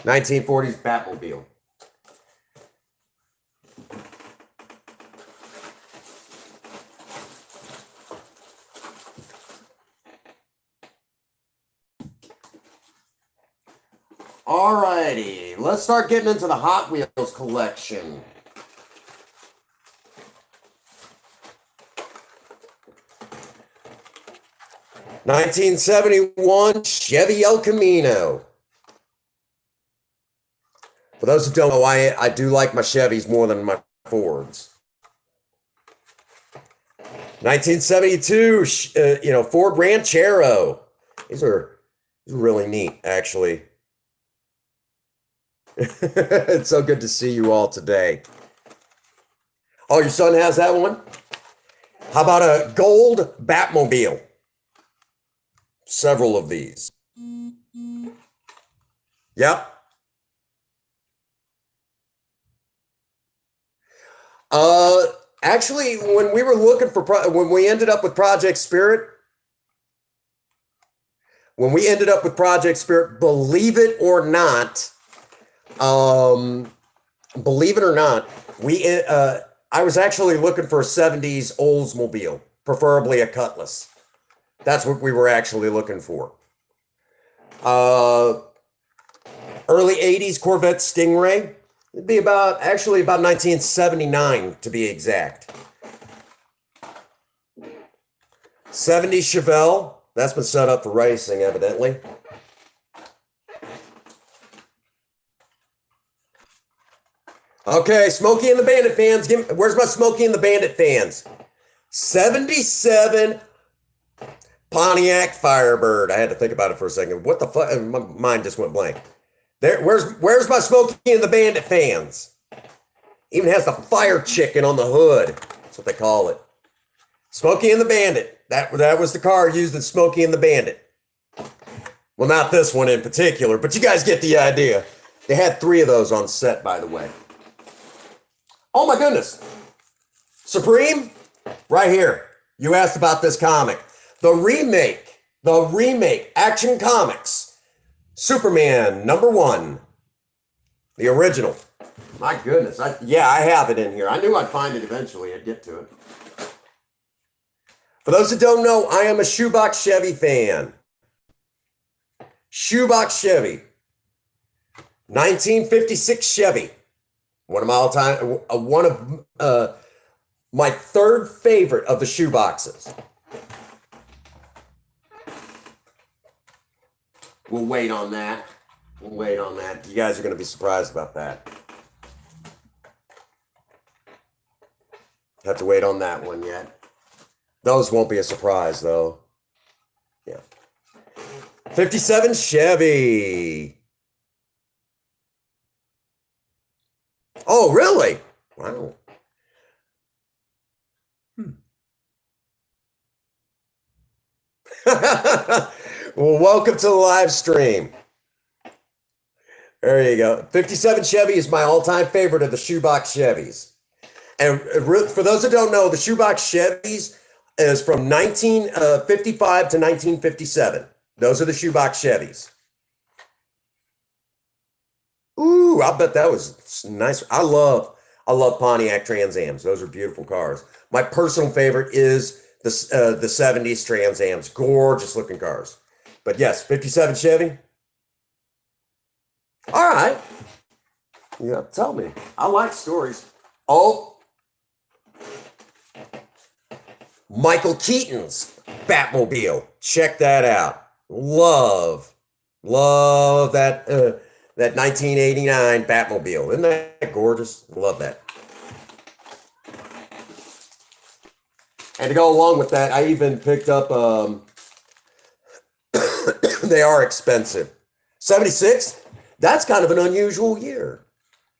'40s Batmobile. Alrighty, let's start getting into the Hot Wheels collection. '71 Chevy El Camino. For those who don't know, I do like my Chevys more than my Fords. 1972, Ford Ranchero. These are really neat, actually. It's so good to see you all today. Oh, your son has that one? How about a gold Batmobile? Several of these. Yep. Actually, when we were looking for when we ended up with Project Spirit, believe it or not, I was actually looking for a '70s Oldsmobile, preferably a Cutlass. That's what we were actually looking for. Early '80s Corvette Stingray. It'd be about 1979 to be exact. '70s Chevelle. That's been set up for racing, evidently. Okay, Smokey and the Bandit fans. Where's my Smokey and the Bandit fans? '77 Pontiac Firebird. I had to think about it for a second. What the fuck? My mind just went blank. Where's my Smokey and the Bandit fans? Even has the fire chicken on the hood. That's what they call it. Smokey and the Bandit. That was the car used in Smokey and the Bandit. Well, not this one in particular, but you guys get the idea. They had 3 of those on set, by the way. Oh my goodness. Supreme, right here. You asked about this comic. The remake, Action Comics. Superman #1, the original. My goodness, I have it in here. I knew I'd find it eventually. I'd get to it. For those who don't know, I am a Shoebox Chevy fan. Shoebox Chevy, 1956 Chevy. One of my third favorite of the shoeboxes. We'll wait on that. You guys are going to be surprised about that. Have to wait on that one yet. Those won't be a surprise, though. Yeah. '57 Chevy. Oh, really? Wow. Well, welcome to the live stream. There you go. '57 Chevy is my all-time favorite of the shoebox Chevys. And for those that don't know, the shoebox Chevys is from 1955 to 1957. Those are the shoebox Chevys. Ooh, I bet that was nice. I love Pontiac Trans Ams. Those are beautiful cars. My personal favorite is the '70s Trans Ams. Gorgeous looking cars. But yes, '57 Chevy. All right. Yeah, tell me. I like stories. Oh, Michael Keaton's Batmobile. Check that out. Love that 1989 Batmobile. Isn't that gorgeous? Love that. And to go along with that, I even picked up, they are expensive. '76, that's kind of an unusual year.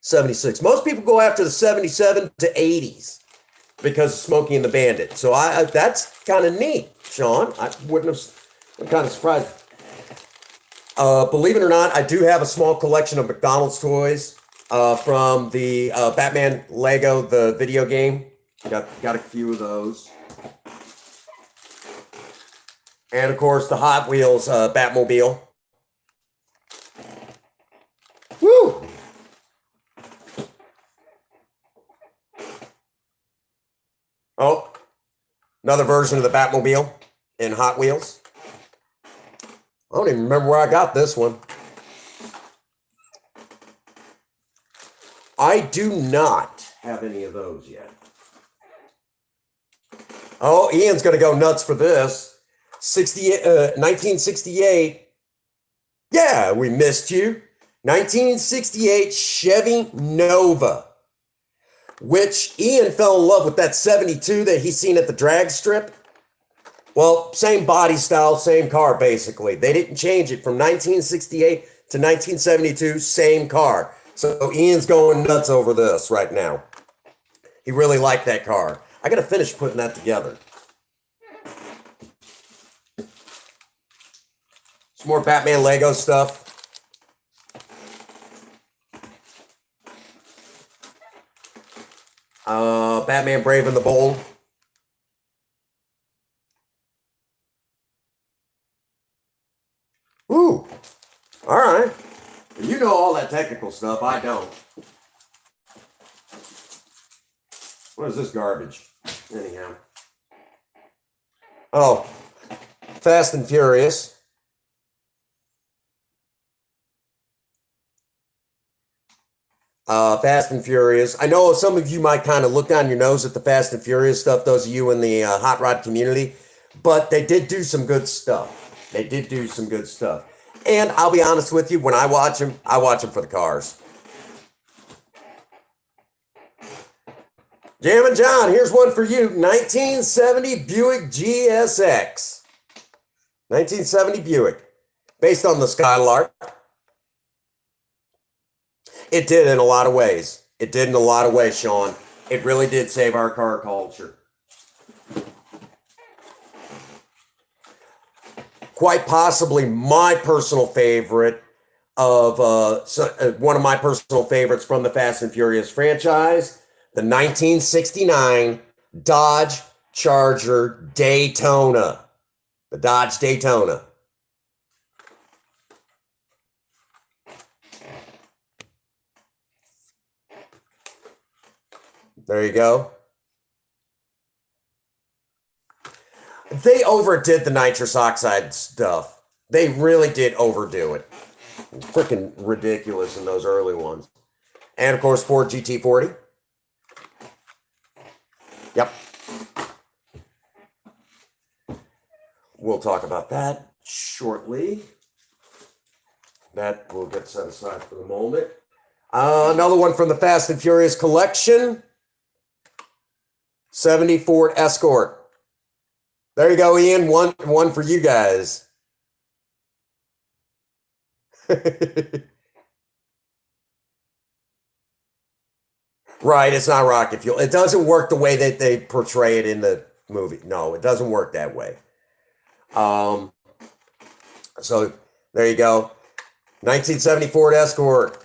'76. Most people go after the '77 to '80s because of Smokey and the Bandit. So that's kind of neat, Sean. I'm kind of surprised. Believe it or not, I do have a small collection of McDonald's toys from the Batman Lego, the video game. Got a few of those. And of course, the Hot Wheels Batmobile. Woo! Oh, another version of the Batmobile in Hot Wheels. I don't even remember where I got this one. I do not have any of those yet. Oh, Ian's going to go nuts for this. 1968. Yeah, we missed you. 1968 Chevy Nova, which Ian fell in love with that 72 that he seen at the drag strip. Well, same body style, same car, basically. They didn't change it from 1968 to 1972, same car. So Ian's going nuts over this right now. He really liked that car. I got to finish putting that together. Some more Batman Lego stuff. Batman Brave and the Bold. Ooh, all right. You know all that technical stuff. I don't. What is this garbage? Anyhow. Oh, Fast and Furious. Fast and Furious. I know some of you might kind of look down your nose at the Fast and Furious stuff, those of you in the hot rod community, but they did do some good stuff. They did do some good stuff. And I'll be honest with you, when I watch them for the cars. Jammin' John, here's one for you. 1970 Buick GSX. 1970 Buick. Based on the Skylark. It did in a lot of ways. It did in a lot of ways, Sean. It really did save our car culture. Quite possibly my personal favorite of one of my personal favorites from the Fast and Furious franchise, the 1969 Dodge Charger Daytona. The Dodge Daytona. There you go. They overdid the nitrous oxide stuff. They really did overdo it. Freaking ridiculous in those early ones. And of course, Ford GT40. Yep. We'll talk about that shortly. That will get set aside for the moment. Another one from the Fast and Furious collection. 70 Ford Escort. There you go, Ian. One for you guys. Right, it's not rocket fuel. It doesn't work the way that they portray it in the movie. No, it doesn't work that way. So there you go. 1970 Ford Escort.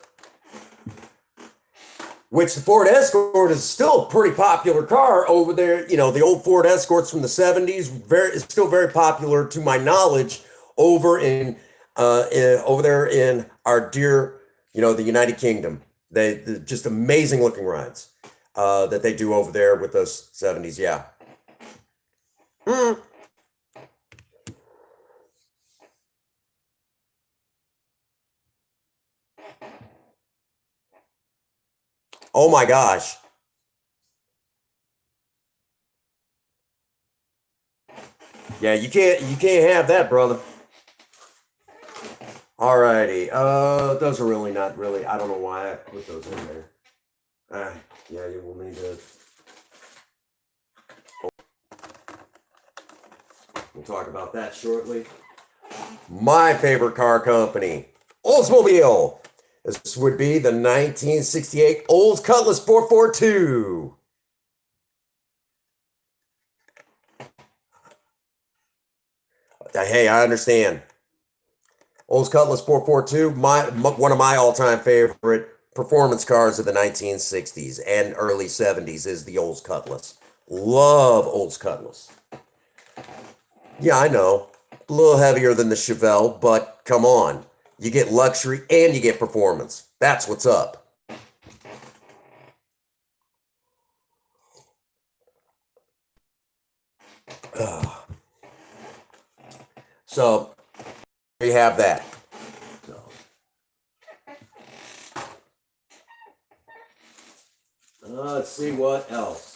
Which the Ford Escort is still a pretty popular car over there. You know, the old Ford Escorts from the 70s, is still very popular to my knowledge over over there in our dear, the United Kingdom. They're just amazing looking rides that they do over there with those 70s. Yeah. Oh my gosh. Yeah, you can't have that, brother. Alrighty. Those are really not really. I don't know why I put those in there. Yeah, you will need to. We'll talk about that shortly. My favorite car company, Oldsmobile. This would be the 1968 Olds Cutlass 442. Hey, I understand. Olds Cutlass 442, one of my all-time favorite performance cars of the 1960s and early 70s is the Olds Cutlass. Love Olds Cutlass. Yeah, I know. A little heavier than the Chevelle, but come on. You get luxury and you get performance. That's what's up. So, there you have that. see what else.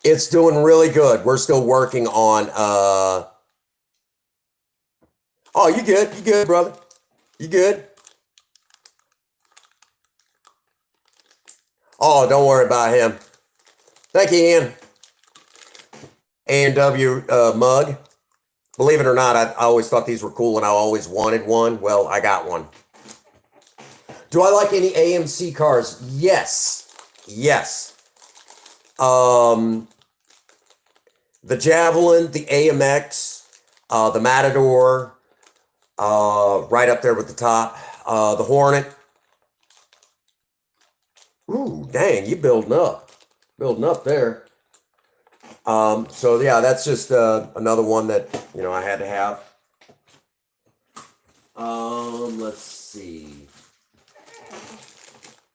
It's doing really good. We're still working on oh, you good. You good, brother. You good? Oh, don't worry about him. Thank you, Ian. A&W mug. Believe it or not, I always thought these were cool and I always wanted one. Well, I got one. Do I like any AMC cars? Yes. Yes. The Javelin, the AMX, the Matador, right up there with the top, the Hornet. Ooh, dang, you building up there. So yeah, that's just another one that I had to have. Let's see,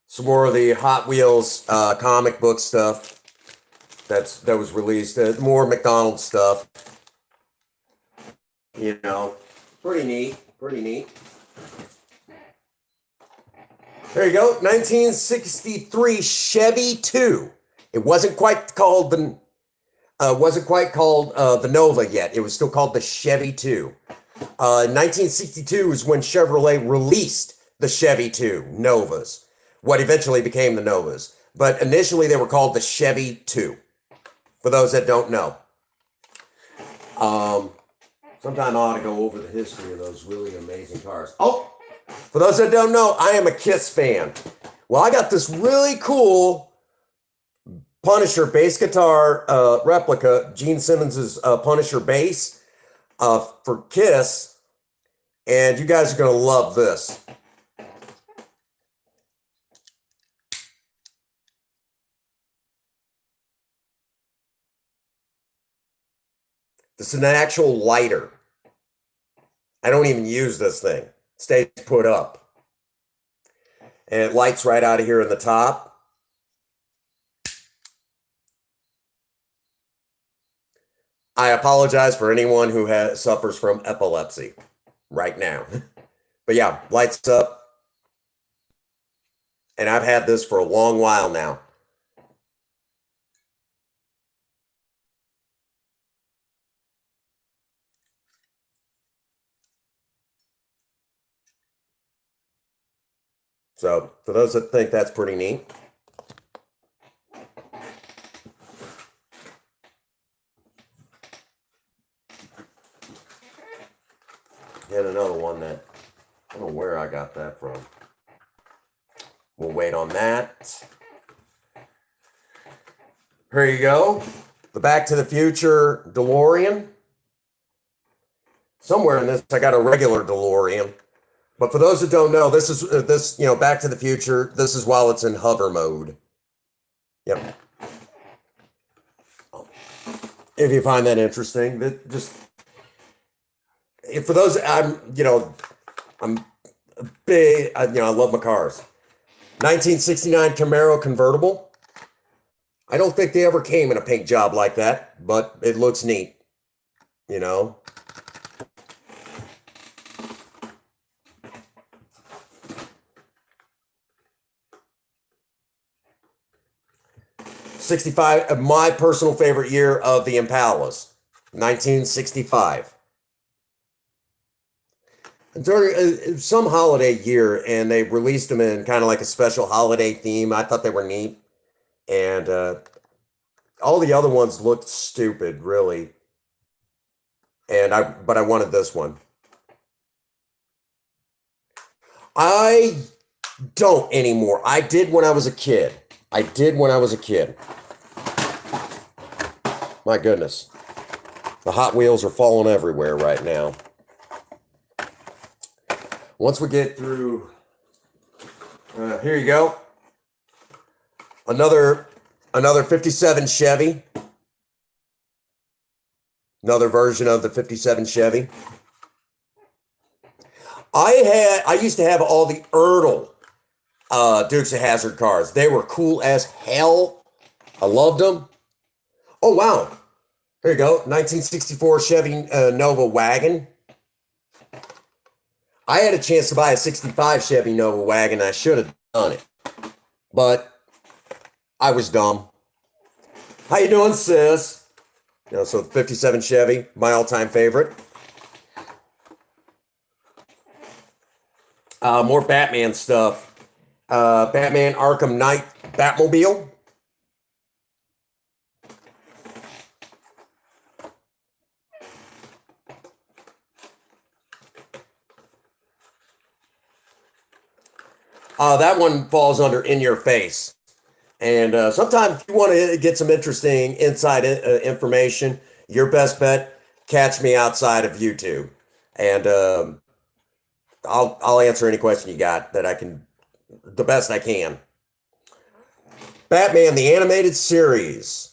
some more of the Hot Wheels comic book stuff that was released. More McDonald's stuff. Pretty neat. Pretty neat. There you go, 1963 Chevy 2. It wasn't quite called the Nova yet. It was still called the Chevy 2. 1962 is when Chevrolet released the Chevy 2 Novas, what eventually became the Novas. But initially they were called the Chevy 2, for those that don't know. Sometime I ought to go over the history of those really amazing cars. Oh! For those that don't know, I am a Kiss fan. Well, I got this really cool Punisher bass guitar replica, Gene Simmons's Punisher bass for Kiss, and you guys are going to love this. This is an actual lighter. I don't even use this thing. Stays put up. And it lights right out of here in the top. I apologize for anyone who suffers from epilepsy right now. But yeah, lights up. And I've had this for a long while now. So, for those that think that's pretty neat. Get another one that, I don't know where I got that from. We'll wait on that. Here you go. The Back to the Future DeLorean. Somewhere in this, I got a regular DeLorean. But for those that don't know, this is Back to the Future. This is while it's in hover mode. Yep. If you find that interesting, for those, I'm big. I love my cars. 1969 Camaro convertible. I don't think they ever came in a paint job like that, but it looks neat. 65, my personal favorite year of the Impalas, 1965. During some holiday year, and they released them in kind of like a special holiday theme. I thought they were neat. And all the other ones looked stupid, really. But I wanted this one. I don't anymore. I did when I was a kid. My goodness. The Hot Wheels are falling everywhere right now. Once we get through, here you go. Another 57 Chevy. Another version of the 57 Chevy. I used to have all the Ertl Dukes of Hazzard cars. They were cool as hell. I loved them. Oh, wow. Here you go. 1964 Chevy Nova wagon. I had a chance to buy a 65 Chevy Nova wagon. I should have done it, but I was dumb. How you doing, sis? So 57 Chevy, my all-time favorite. More Batman stuff. Batman Arkham Knight Batmobile. That one falls under In Your Face. And sometimes if you want to get some interesting inside information, your best bet, catch me outside of YouTube. And I'll answer any question you got that I can, the best I can. Batman, the animated series.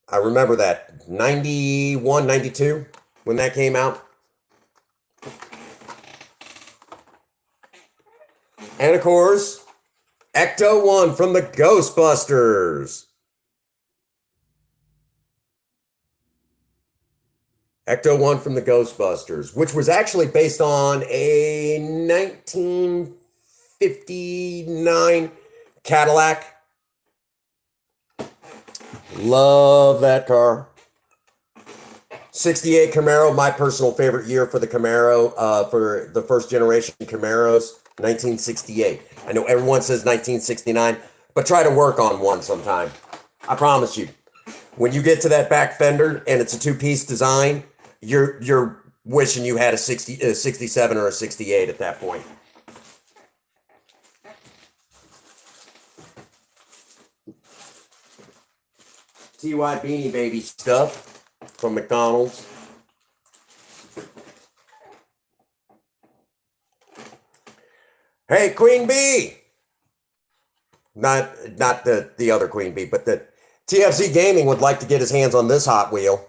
I remember that 91, 92 when that came out. And of course, Ecto 1 from the Ghostbusters. Ecto 1 from the Ghostbusters, which was actually based on a 1959 Cadillac. Love that car. 68 Camaro, my personal favorite year for the Camaro, for the first generation Camaros, 1968. I know everyone says 1969, but try to work on one sometime. I promise you. When you get to that back fender and it's a two-piece design, you're wishing you had a 67 or a 68 at that point. TY Beanie Baby stuff from McDonald's. Hey, Queen Bee! Not the other Queen Bee, but the TFC Gaming would like to get his hands on this Hot Wheel.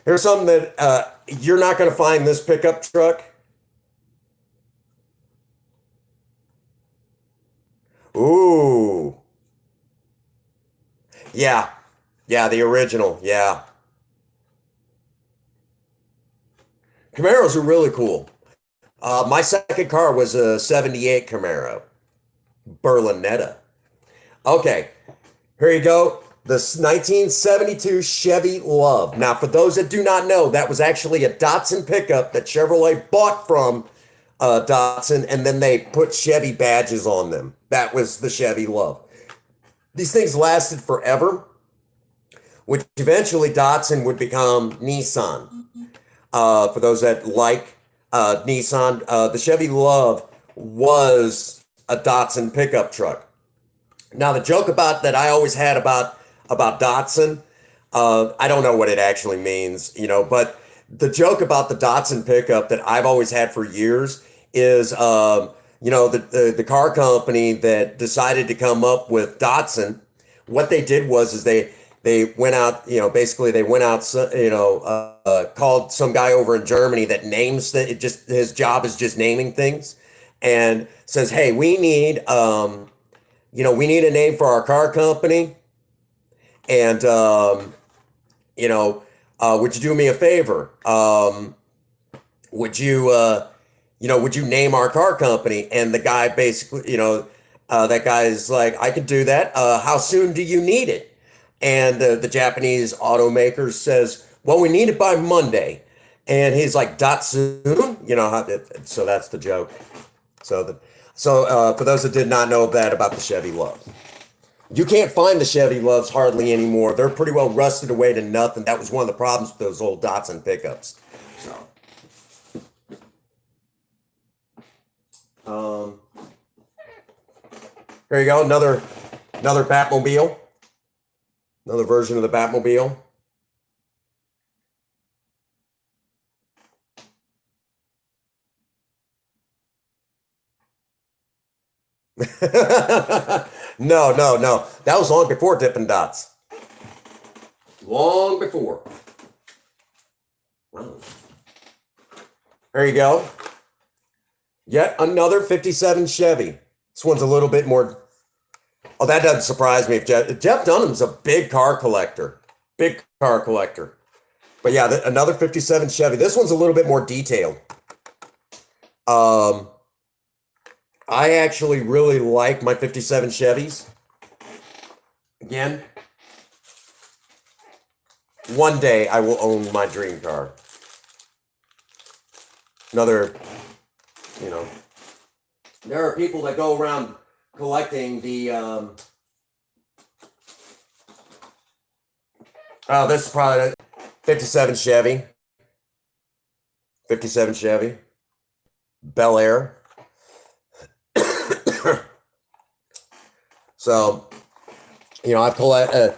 Here's something that you're not going to find this pickup truck. Ooh. Yeah. Yeah, the original. Yeah. Camaros are really cool. My second car was a 78 Camaro. Berlinetta. Okay. Here you go. The 1972 Chevy Love. Now, for those that do not know, that was actually a Datsun pickup that Chevrolet bought from Datsun, and then they put Chevy badges on them. That was the Chevy Love. These things lasted forever, which eventually Datsun would become Nissan. For those that like Nissan, the Chevy Love was a Datsun pickup truck. Now, the joke about that I always had about Datsun, I don't know what it actually means, but the joke about the Datsun pickup that I've always had for years is, the car company that decided to come up with Datsun, what they did was they went out, basically they went out, called some guy over in Germany that names his job is just naming things, and says, hey, we need a name for our car company. And, would you do me a favor? Would you name our car company? And the guy basically, that guy's like, I can do that. How soon do you need it? And the Japanese automaker says, well, we need it by Monday. And he's like, Datsun? So that's the joke. So for those that did not know that about the Chevy Love. You can't find the Chevy Loves hardly anymore. They're pretty well rusted away to nothing. That was one of the problems with those old Datsun pickups. So, here you go, another Batmobile, another version of the Batmobile. No. That was long before Dippin' Dots. Long before. Wow. There you go. Yet another 57 Chevy. This one's a little bit more. Oh, that doesn't surprise me. If Jeff Dunham's a big car collector, big car collector. But yeah, another 57 Chevy. This one's a little bit more detailed. I actually really like my 57 Chevys. Again, one day I will own my dream car. Another, you know, there are people that go around collecting the, oh, this is probably a 57 Chevy. 57 Chevy. Bel Air. So, I've collected,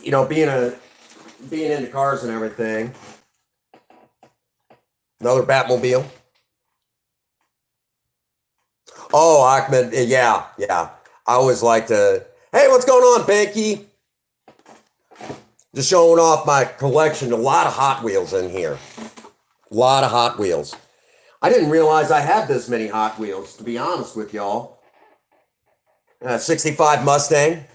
being into cars and everything. Another Batmobile. Oh, Ahmed, yeah. I always like to, hey, what's going on, Pinky? Just showing off my collection. A lot of Hot Wheels in here. A lot of Hot Wheels. I didn't realize I had this many Hot Wheels, to be honest with y'all. 65 Mustang.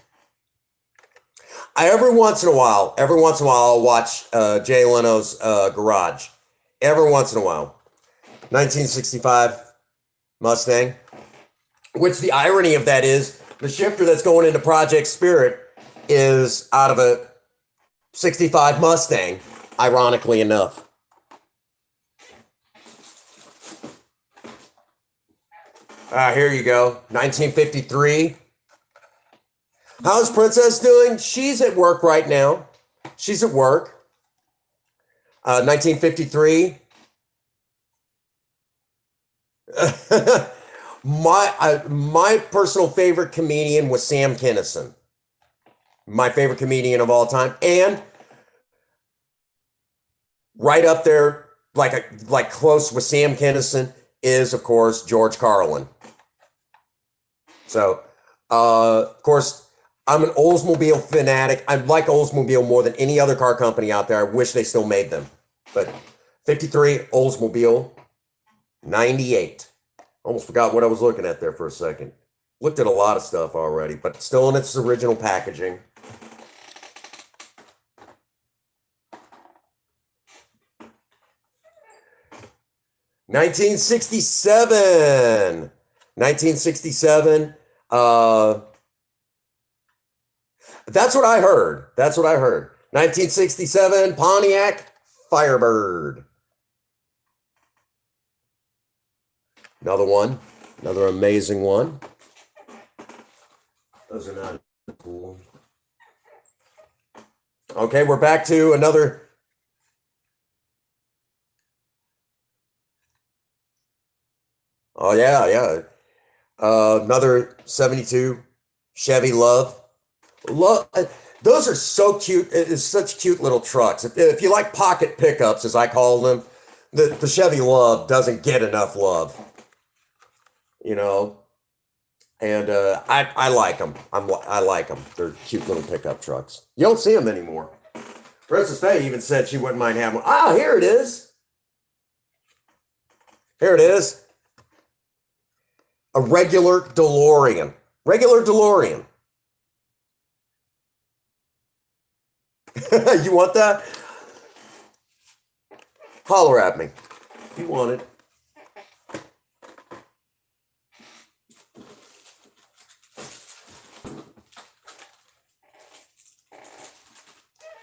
Every once in a while, I'll watch Jay Leno's Garage. Every once in a while. 1965 Mustang. Which the irony of that is, the shifter that's going into Project Spirit is out of a 65 Mustang, ironically enough. Here you go. 1953. How's Princess doing? She's at work right now. She's at work. 1953. My personal favorite comedian was Sam Kinison. My favorite comedian of all time. And right up there, like close with Sam Kinison, is, of course, George Carlin. So, of course, I'm an Oldsmobile fanatic. I like Oldsmobile more than any other car company out there. I wish they still made them. But 53, Oldsmobile, 98. Almost forgot what I was looking at there for a second. Looked at a lot of stuff already, but still in its original packaging. $1967. That's what I heard. 1967 Pontiac Firebird. Another one. Another amazing one. Those are not cool. Okay, we're back to another. Oh, yeah. Another 72 Chevy Love. Those are so cute. It's such cute little trucks. If you like pocket pickups, as I call them, the Chevy Love doesn't get enough love. And I like them. I like them. They're cute little pickup trucks. You don't see them anymore. Princess Faye even said she wouldn't mind having one. Ah, here it is. Here it is. A regular DeLorean. You want that? Holler at me if you want it.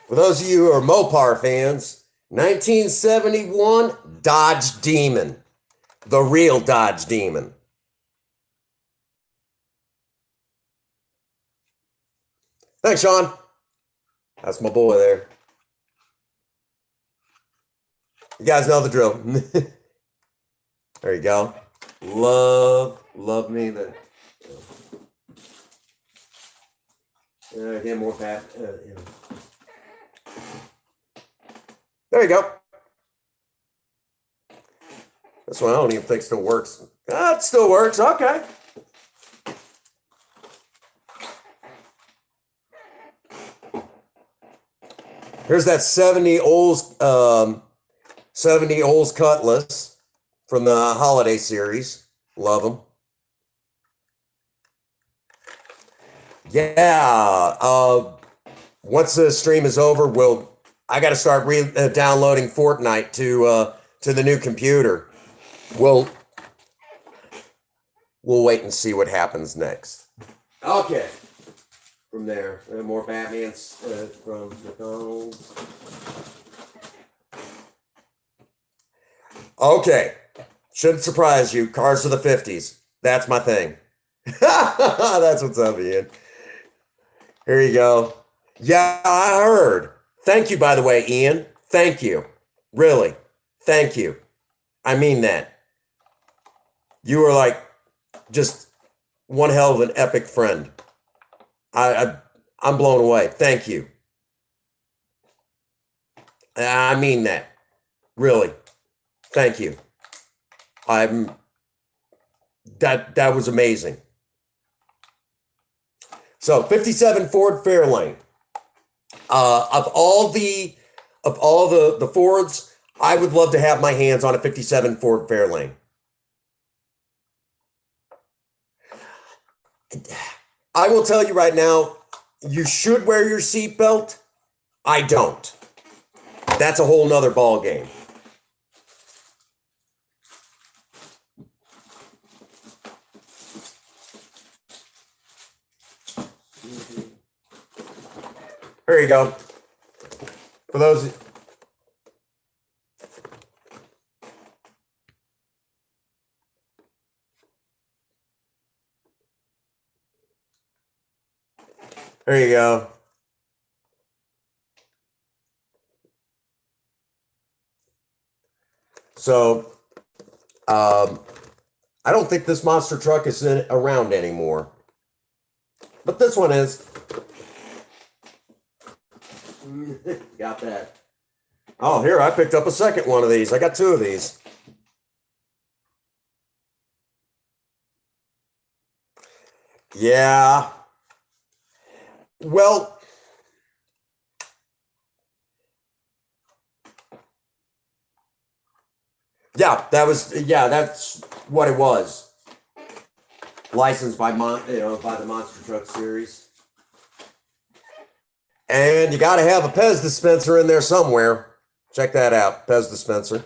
For those of you who are Mopar fans, 1971 Dodge Demon. The real Dodge Demon. Thanks, Sean. That's my boy there. You guys know the drill. There you go. Love me. Again, more fat. There you go. This one I don't even think still works. It still works. Okay. Here's that 70 Olds Cutlass from the holiday series. Love them. Yeah. Once the stream is over, I got to start downloading Fortnite to the new computer. We'll we'll wait and see what happens next. Okay. From there, more Batman's from McDonald's. Okay. Shouldn't surprise you. Cars of the 50s. That's my thing. That's what's up, Ian. Here you go. Yeah, I heard. Thank you, by the way, Ian. Thank you. Really. Thank you. I mean that. You were like just one hell of an epic friend. I'm blown away. Thank you. I mean that. Really. Thank you. That was amazing. So 57 Ford Fairlane. Of all the Fords, I would love to have my hands on a 57 Ford Fairlane. I will tell you right now, you should wear your seatbelt. I don't. That's a whole nother ball game. There you go. For those. There you go. So, I don't think this monster truck is around anymore. But this one is. Got that. Oh, here, I picked up a second one of these. I got two of these. Yeah. Well, that's what it was. Licensed by by the Monster Truck series. And you got to have a Pez dispenser in there somewhere. Check that out, Pez dispenser.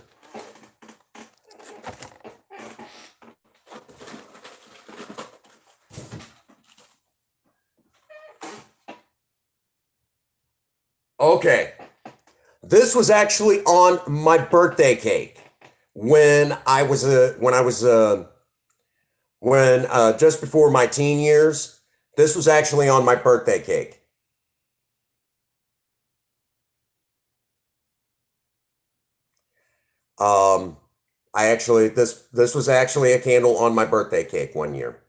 Okay. This was actually on my birthday cake when just before my teen years. This was actually on my birthday cake. This was actually a candle on my birthday cake one year.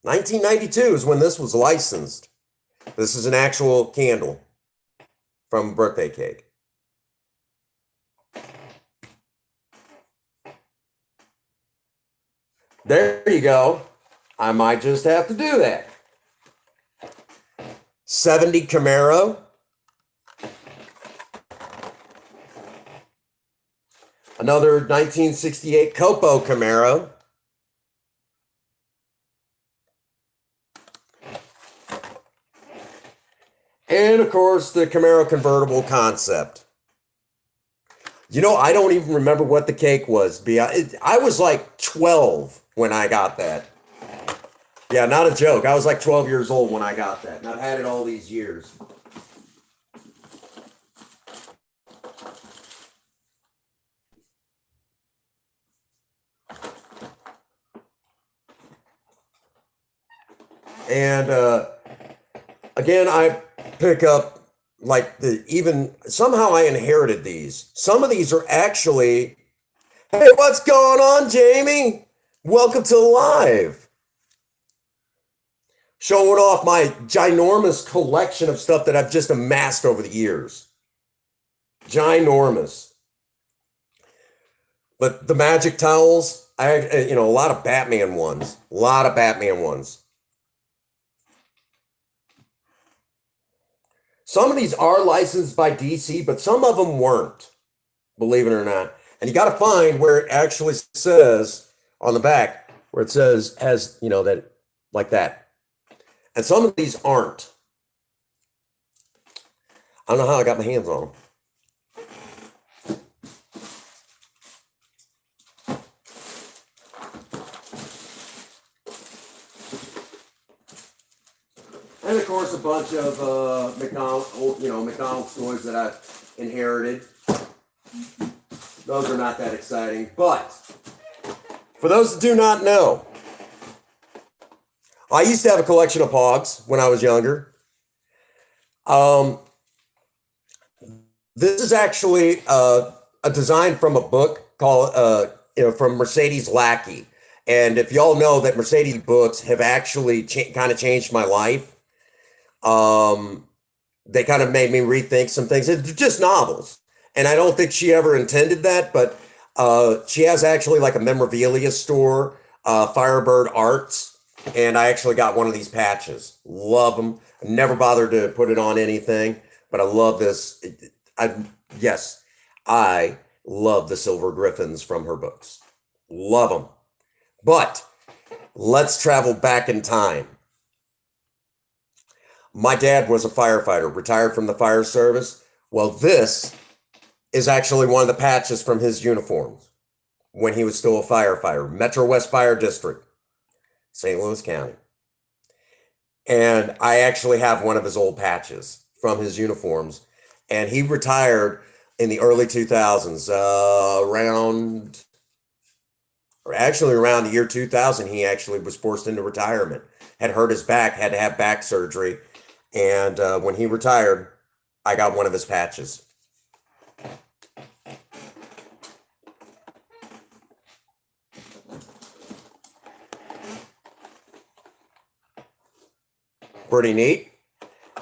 1992 is when this was licensed. This is an actual candle from birthday cake. There you go. I might just have to do that. 70 Camaro. Another 1968 Copo Camaro. And of course, the Camaro convertible concept. I don't even remember what the cake was. I was like 12 when I got that. Yeah, not a joke. I was like 12 years old when I got that. And I've had it all these years. And again, I pick up somehow I inherited these. Some of these are actually, hey, what's going on, Jamie? Welcome to live. Showing off my ginormous collection of stuff that I've just amassed over the years. Ginormous. But the magic towels, a lot of Batman ones. A lot of Batman ones. Some of these are licensed by DC, but some of them weren't, believe it or not. And you got to find where it actually says on the back, where it says, has, that like that. And some of these aren't. I don't know how I got my hands on them. And of course, a bunch of McDonald's toys that I inherited. Those are not that exciting. But for those that do not know, I used to have a collection of Pogs when I was younger. This is actually a design from a book called, from Mercedes Lackey. And if y'all know that Mercedes books have actually kind of changed my life. They kind of made me rethink some things. They're just novels. And I don't think she ever intended that, but she has actually like a memorabilia store, Firebird Arts. And I actually got one of these patches. Love them. I never bothered to put it on anything, but I love this. I love the Silver Griffins from her books. Love them. But let's travel back in time. My dad was a firefighter, retired from the fire service. Well, this is actually one of the patches from his uniforms when he was still a firefighter. Metro West Fire District, St. Louis County. And I actually have one of his old patches from his uniforms. And he retired in the early 2000s, around the year 2000, he actually was forced into retirement. Had hurt his back, had to have back surgery. And when he retired, I got one of his patches. Pretty neat.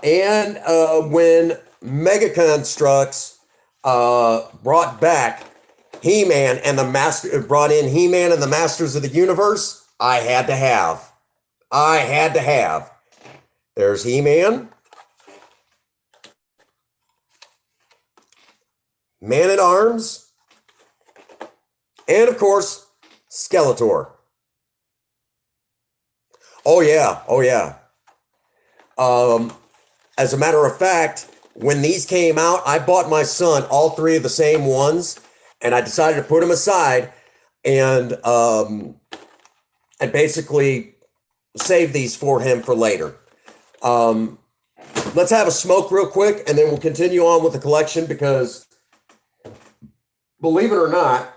And when Mega Constructs brought back He-Man and brought in He-Man and the Masters of the Universe, I had to have. There's He-Man, Man-at-Arms, and of course, Skeletor. Oh yeah. As a matter of fact, when these came out, I bought my son all three of the same ones, and I decided to put them aside and basically save these for him for later. Let's have a smoke real quick, and then we'll continue on with the collection because, believe it or not,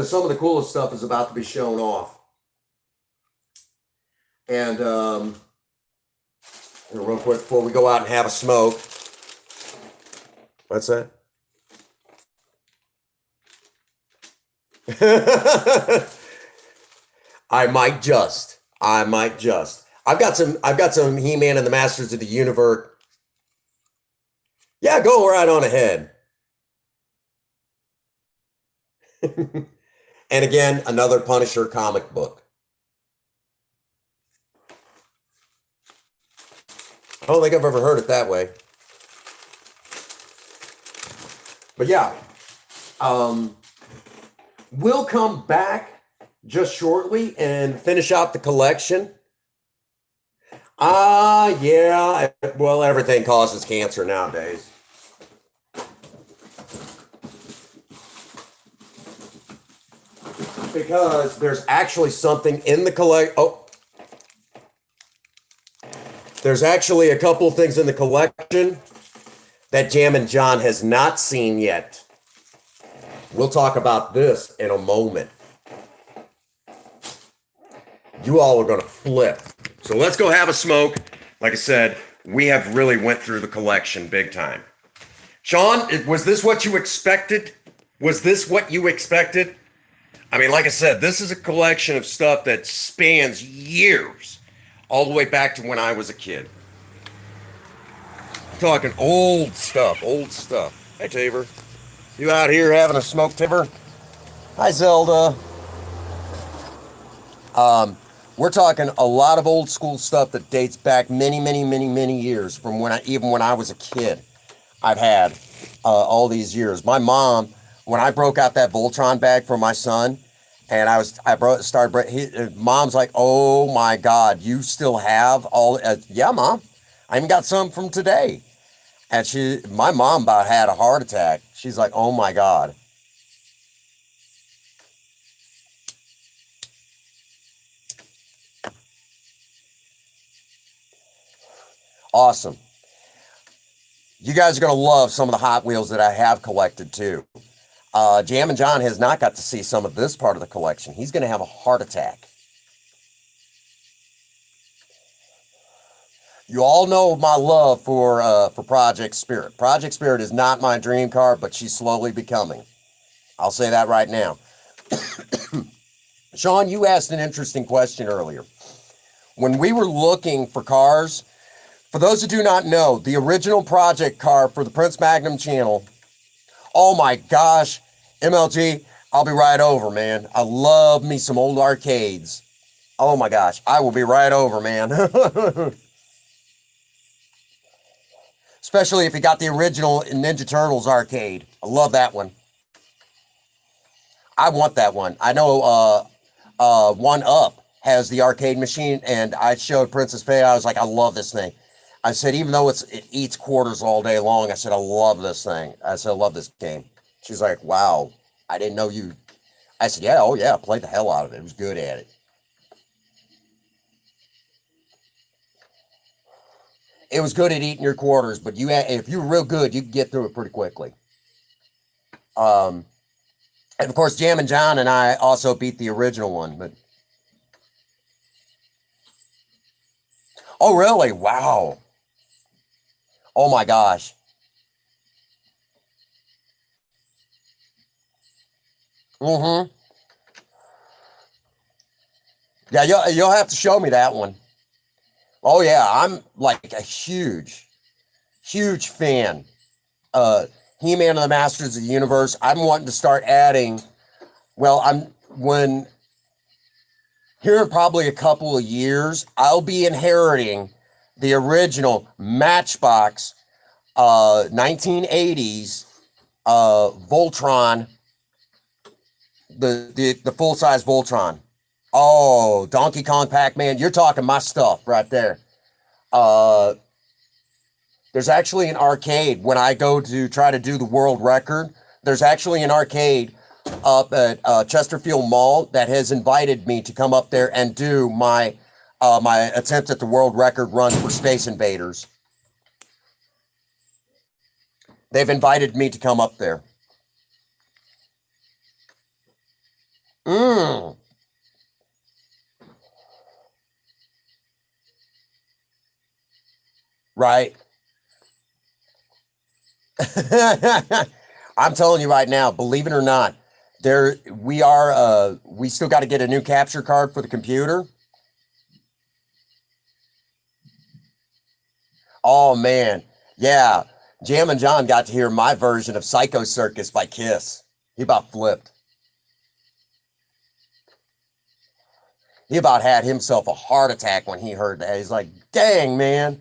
some of the coolest stuff is about to be shown off. And real quick before we go out and have a smoke. What's that? I might just. I've got some He-Man and the Masters of the Universe. Yeah, go right on ahead. And again, another Punisher comic book. I don't think I've ever heard it that way. But yeah, we'll come back just shortly and finish out the collection. Yeah, well, everything causes cancer nowadays. Because there's actually something in the collection. There's actually a couple of things in the collection that Jammin' John has not seen yet. We'll talk about this in a moment. You all are going to flip. So let's go have a smoke. Like I said, we have really went through the collection big time. Sean, was this what you expected? I mean, like I said, this is a collection of stuff that spans years. All the way back to when I was a kid. Talking old stuff. Hey, Tabor. You out here having a smoke, Tabor? Hi, Zelda. We're talking a lot of old school stuff that dates back many years from even when I was a kid. I've had all these years. My mom, when I broke out that Voltron bag for my son, and I brought started. Mom's like, "Oh my God, you still have all?" Yeah, mom, I even got some from today. And my mom about had a heart attack. She's like, "Oh my God." Awesome. You guys are going to love some of the Hot Wheels that I have collected too. Jam and John has not got to see some of this part of the collection. He's going to have a heart attack. You all know my love for Project Spirit. Project Spirit is not my dream car, but she's slowly becoming. I'll say that right now. Sean, you asked an interesting question earlier. When we were looking for cars, for those who do not know, the original project car for the Prince Magnum channel, oh my gosh, MLG, I'll be right over, man. I love me some old arcades. Oh my gosh, I will be right over, man. Especially if you got the original Ninja Turtles arcade. I love that one. I want that one. I know One Up has the arcade machine, and I showed Princess Faye. I was like, I love this thing. I said, even though it eats quarters all day long, I said, I love this thing. I said, I love this game. She's like, wow, I didn't know you. I said, yeah, oh yeah, I played the hell out of it. I was good at it. It was good at eating your quarters, but if you were real good, you could get through it pretty quickly. And of course, Jam and John and I also beat the original one. But oh, really? Wow. Oh my gosh. Mm-hmm. Yeah, you'll have to show me that one. Oh yeah, I'm like a huge fan. Uh, He-Man and the Masters of the Universe. I'm wanting to start adding. Well, when here in probably a couple of years, I'll be inheriting the original Matchbox 1980s Voltron, the full size Voltron. Oh, Donkey Kong, Pac-Man, you're talking my stuff right there. Uh, there's actually an arcade when I go to try to do the world record. There's actually an arcade up at Chesterfield Mall that has invited me to come up there and do my attempt at the world record run for Space Invaders. They've invited me to come up there. Right. I'm telling you right now, believe it or not, we still got to get a new capture card for the computer. Oh man. Yeah. Jam and John got to hear my version of Psycho Circus by Kiss. He about flipped. He about had himself a heart attack when he heard that. He's like, dang, man.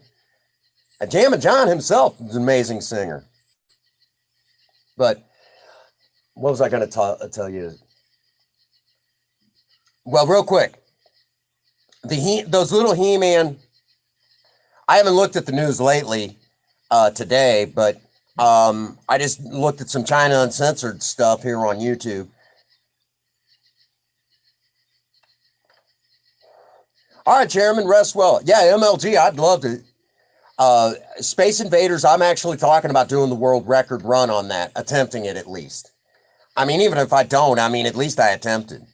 And Jam and John himself is an amazing singer. But what was I going to tell you? Well, real quick, those little He-Man. I haven't looked at the news lately today, but I just looked at some China Uncensored stuff here on YouTube. All right, Chairman, rest well. Yeah, MLG, I'd love to. Space Invaders, I'm actually talking about doing the world record run on that, attempting it at least. I mean, even if I don't, I mean, at least I attempted,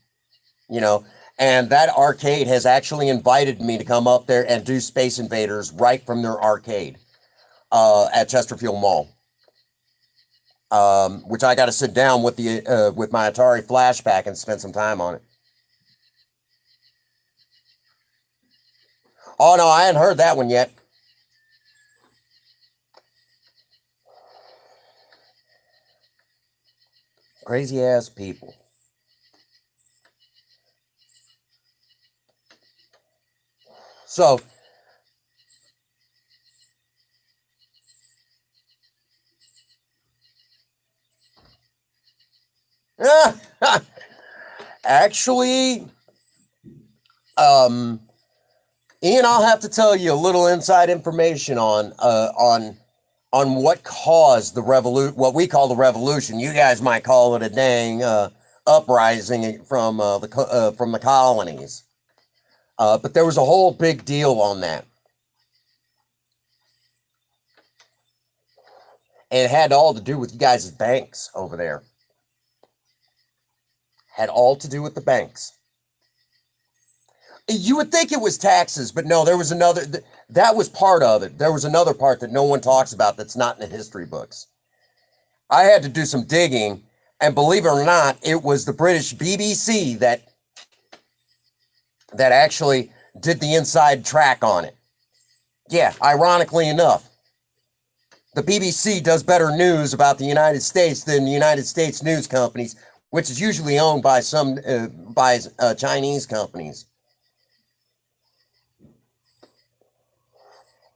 you know. And that arcade has actually invited me to come up there and do Space Invaders right from their arcade at Chesterfield Mall. Which I got to sit down with with my Atari Flashback and spend some time on it. Oh no, I hadn't heard that one yet. Crazy ass people. So, Actually, um, Ian, I'll have to tell you a little inside information on what caused the revolution, what we call the revolution. You guys might call it a dang uprising from the colonies. But there was a whole big deal on that, and it had all to do with you guys' banks over there. Had all to do with the banks. You would think it was taxes, but no, there was another. That was part of it. There was another part that no one talks about that's not in the history books. I had to do some digging, and believe it or not, it was the British BBC that actually did the inside track on it. Yeah, ironically enough, the BBC does better news about the United States than the United States news companies, which is usually owned by Chinese companies.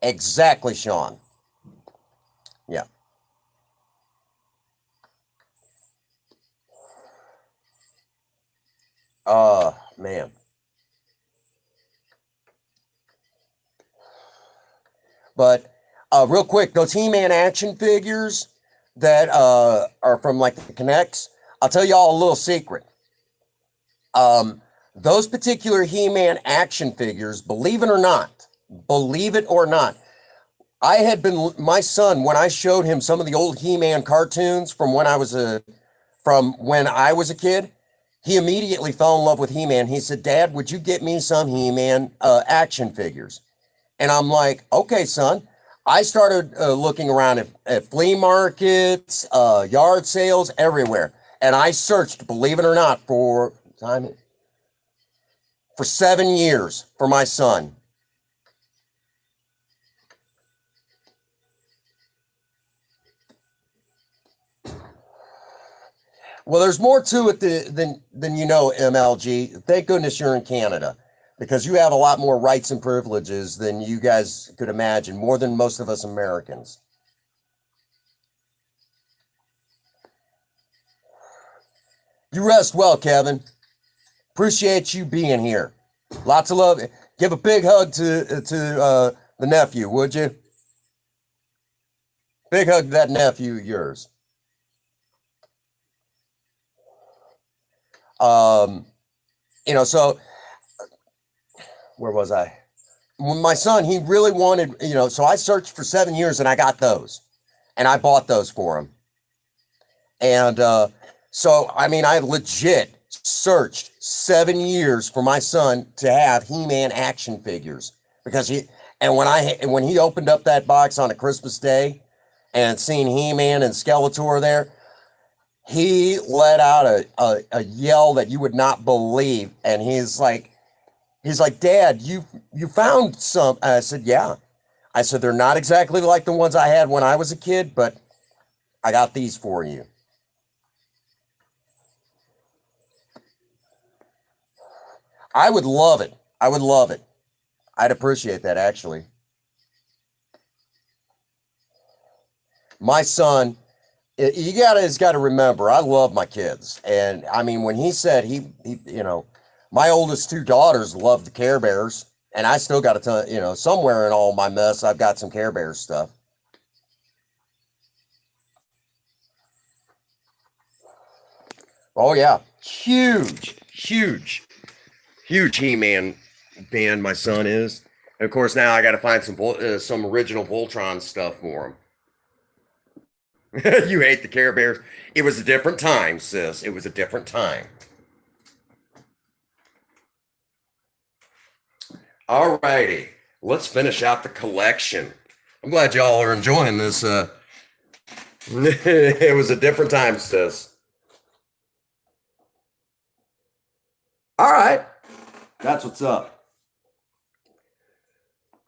Exactly, Sean. Yeah. Man. But real quick, those He-Man action figures that are from like the Connects, I'll tell y'all a little secret. Those particular He-Man action figures, believe it or not, I had been my son when I showed him some of the old He-Man cartoons from when I was a kid. He immediately fell in love with He-Man. He said, "Dad, would you get me some He-Man action figures?" And I'm like, "Okay, son." I started looking around at flea markets, yard sales, everywhere, and I searched, believe it or not, for 7 years for my son. Well, there's more to it than you know, MLG. Thank goodness you're in Canada because you have a lot more rights and privileges than you guys could imagine, more than most of us Americans. You rest well, Kevin. Appreciate you being here. Lots of love. Give a big hug to the nephew, would you? Big hug to that nephew of yours. Um, so where was I? When my son, he really wanted, so I searched for 7 years and I got those and I bought those for him. And so, I mean, I legit searched 7 years for my son to have He-Man action figures because when he opened up that box on a Christmas day and seen He-Man and Skeletor there, he let out a yell that you would not believe. And he's like, "Dad, you found some?" I said, "Yeah." I said, "They're not exactly like the ones I had when I was a kid, but I got these for you." I would love it. I would love it. I'd appreciate that, actually. My son, has got to remember, I love my kids. And I mean, when he said my oldest two daughters love the Care Bears, and I still got to tell, somewhere in all my mess, I've got some Care Bears stuff. Oh, yeah. Huge, huge, huge He-Man fan my son is. And of course, now I got to find some original Voltron stuff for him. You hate the Care Bears. It was a different time, sis. It was a different time. All righty. Let's finish out the collection. I'm glad y'all are enjoying this. It was a different time, sis. All right. That's what's up.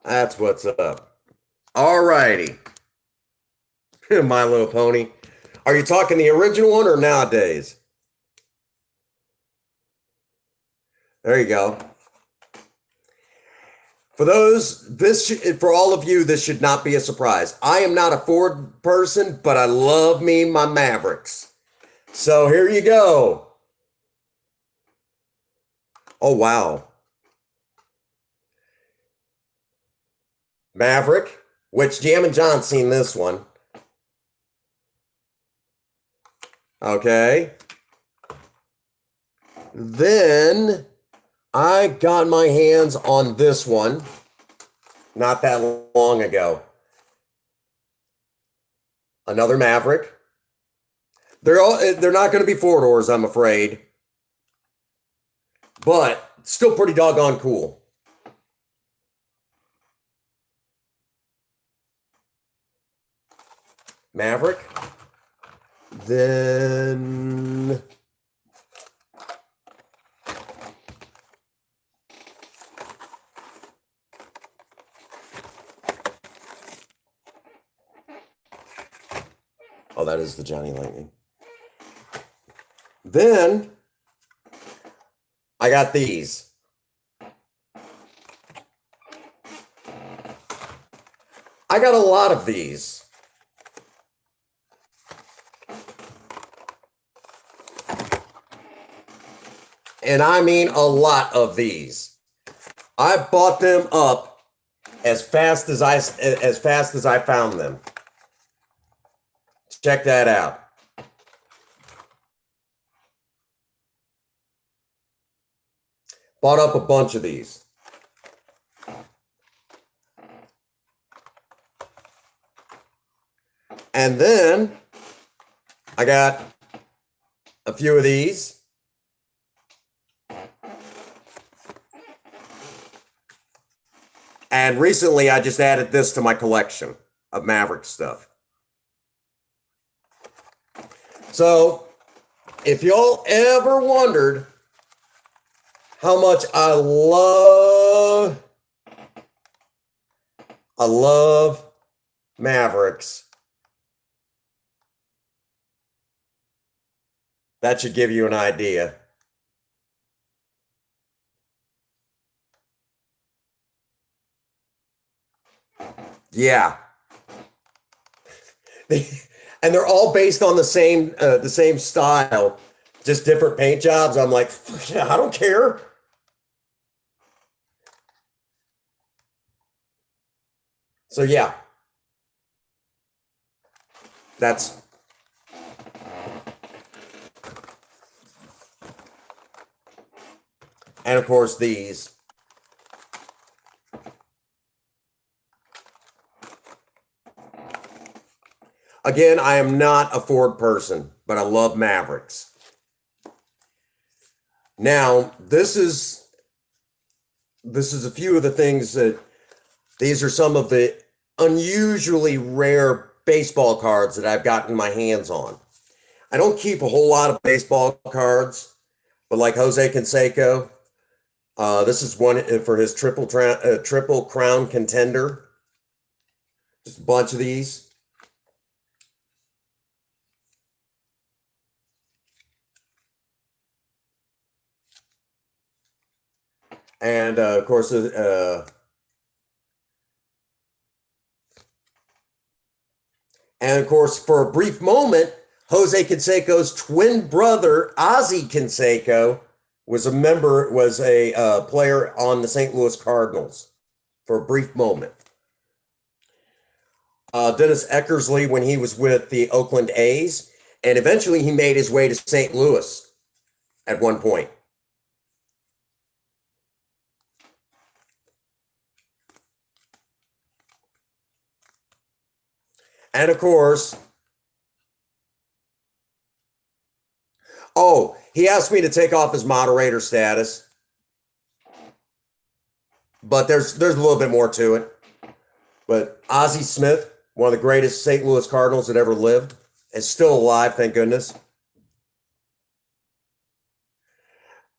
That's what's up. All righty. My Little Pony. Are you talking the original one or nowadays? There you go. For all of you, this should not be a surprise. I am not a Ford person, but I love me my Mavericks. So here you go. Oh, wow. Maverick, which Jam and John seen this one. Okay. Then I got my hands on this one not that long ago. Another Maverick. They're not going to be four doors, I'm afraid. But still pretty doggone cool. Maverick. Then oh, that is the Johnny Lightning. Then I got these. I got a lot of these. And I mean a lot of these. I bought them up as fast as I found them. Check that out. Bought up a bunch of these. And then I got a few of these. And recently I just added this to my collection of Maverick stuff. So if y'all ever wondered how much I love Mavericks, that should give you an idea. Yeah. And they're all based on the same style, just different paint jobs. I'm like, I don't care. So yeah. That's and of course these. Again, I am not a Ford person, but I love Mavericks. Now, this is a few of the things that these are some of the unusually rare baseball cards that I've gotten my hands on. I don't keep a whole lot of baseball cards, but like Jose Canseco, this is one for his triple crown contender. Just a bunch of these. And of course, and of course, for a brief moment, Jose Canseco's twin brother, Ozzie Canseco, was a player on the St. Louis Cardinals for a brief moment. Dennis Eckersley when he was with the Oakland A's, and eventually he made his way to St. Louis at one point. And of course, oh, he asked me to take off his moderator status, but there's a little bit more to it. But Ozzie Smith, one of the greatest St. Louis Cardinals that ever lived, is still alive, thank goodness.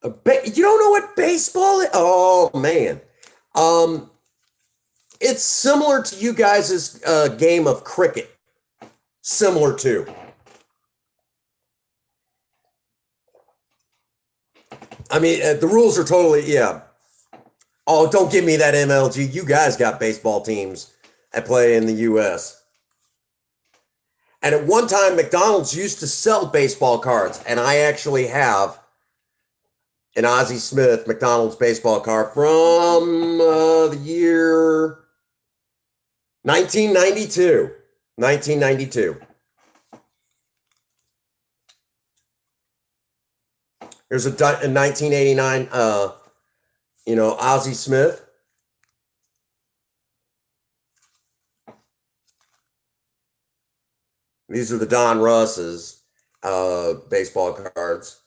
You don't know what baseball is? Oh man, it's similar to you guys' game of cricket. Similar to. I mean, the rules are totally, yeah. Oh, don't give me that MLG. You guys got baseball teams that play in the U.S. And at one time, McDonald's used to sell baseball cards, and I actually have An Ozzie Smith McDonald's baseball card from the year 1992. 1992. Here's a 1989, Ozzie Smith. These are the Don Russ's baseball cards.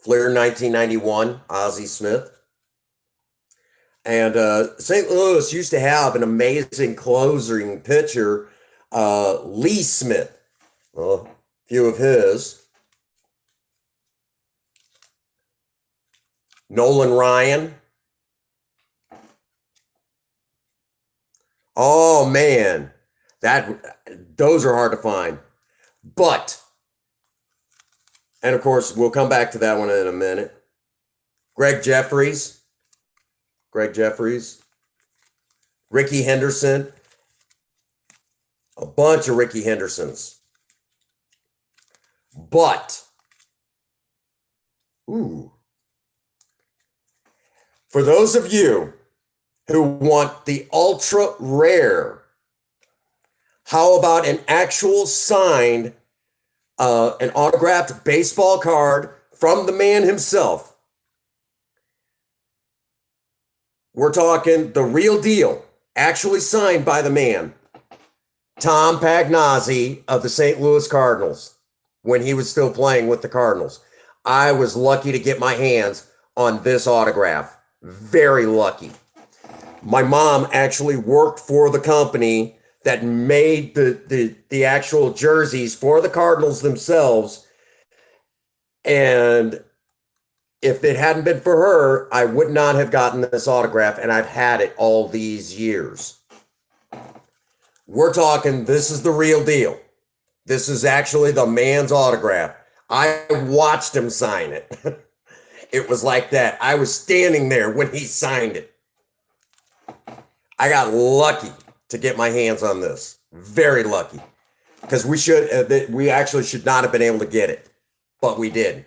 Fleer 1991, Ozzie Smith. And St. Louis used to have an amazing closing pitcher, Lee Smith. Well, a few of his. Nolan Ryan. Oh man, those are hard to find. But, and of course, we'll come back to that one in a minute. Greg Jeffries, Ricky Henderson, a bunch of Ricky Hendersons. But, for those of you who want the ultra rare, how about an actual signed, an autographed baseball card from the man himself? We're talking the real deal, actually signed by the man, Tom Pagnozzi of the St. Louis Cardinals, when he was still playing with the Cardinals. I was lucky to get my hands on this autograph. Very lucky. My mom actually worked for the company that made the actual jerseys for the Cardinals themselves. And if it hadn't been for her, I would not have gotten this autograph, and I've had it all these years. We're talking, this is the real deal. This is actually the man's autograph. I watched him sign it. It was like that. I was standing there when he signed it. I got lucky to get my hands on this. Very lucky. Because we actually should not have been able to get it. But we did.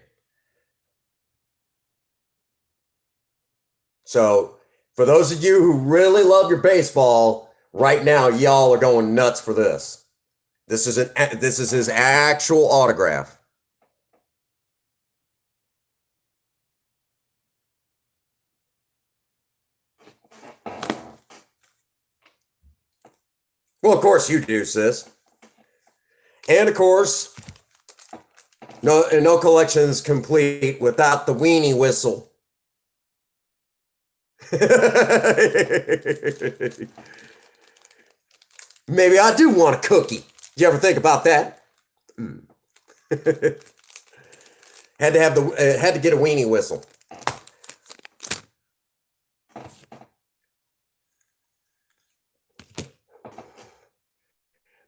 So, for those of you who really love your baseball, right now, y'all are going nuts for this. This is his actual autograph. Well, of course you do, sis. And of course, no collection is complete without the weenie whistle. Maybe I do want a cookie. Did you ever think about that? Had to get a weenie whistle.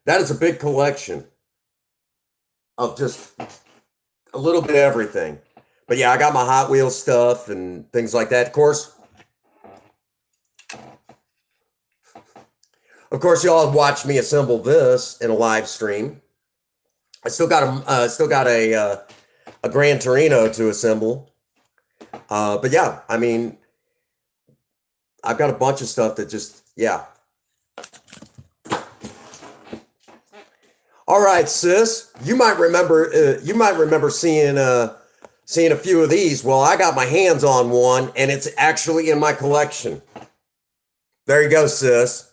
That is a big collection of just a little bit of everything. But yeah, I got my Hot Wheels stuff and things like that. Of course, y'all have watched me assemble this in a live stream. I still got a Gran Torino to assemble. But yeah, I mean, I've got a bunch of stuff that just, yeah. All right, sis. You might remember seeing a few of these. Well, I got my hands on one, and it's actually in my collection. There you go, sis.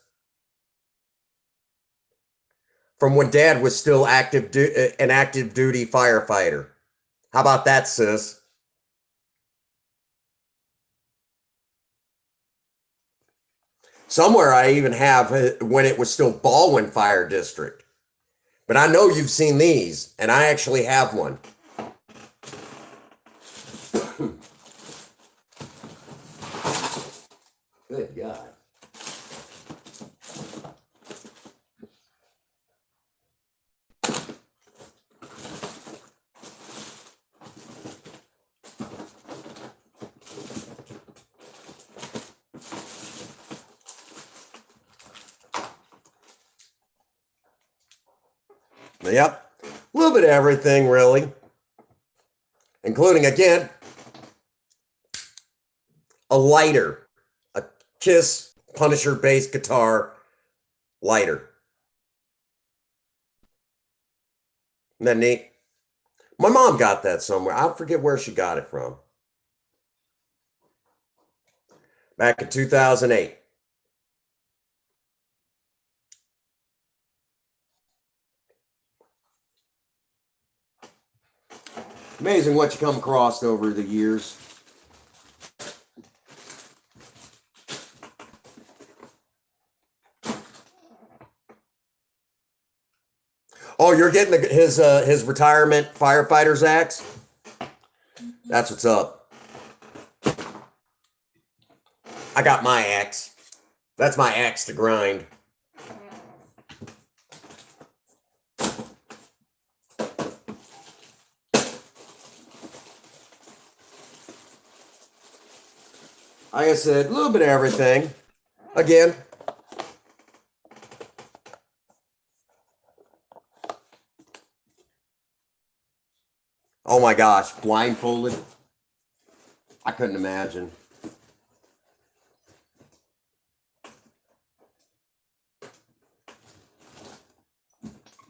From when Dad was still an active duty firefighter. How about that, sis? Somewhere I even have when it was still Baldwin Fire District. But I know you've seen these, and I actually have one. Good God. Yep. A little bit of everything, really. Including, again, a lighter, a Kiss Punisher bass guitar lighter. Isn't that neat? My mom got that somewhere. I forget where she got it from. Back in 2008. Amazing what you come across over the years. Oh, you're getting his retirement firefighter's axe? That's what's up. I got my axe. That's my axe to grind. Like I said, a little bit of everything. Again. Oh my gosh, blindfolded. I couldn't imagine.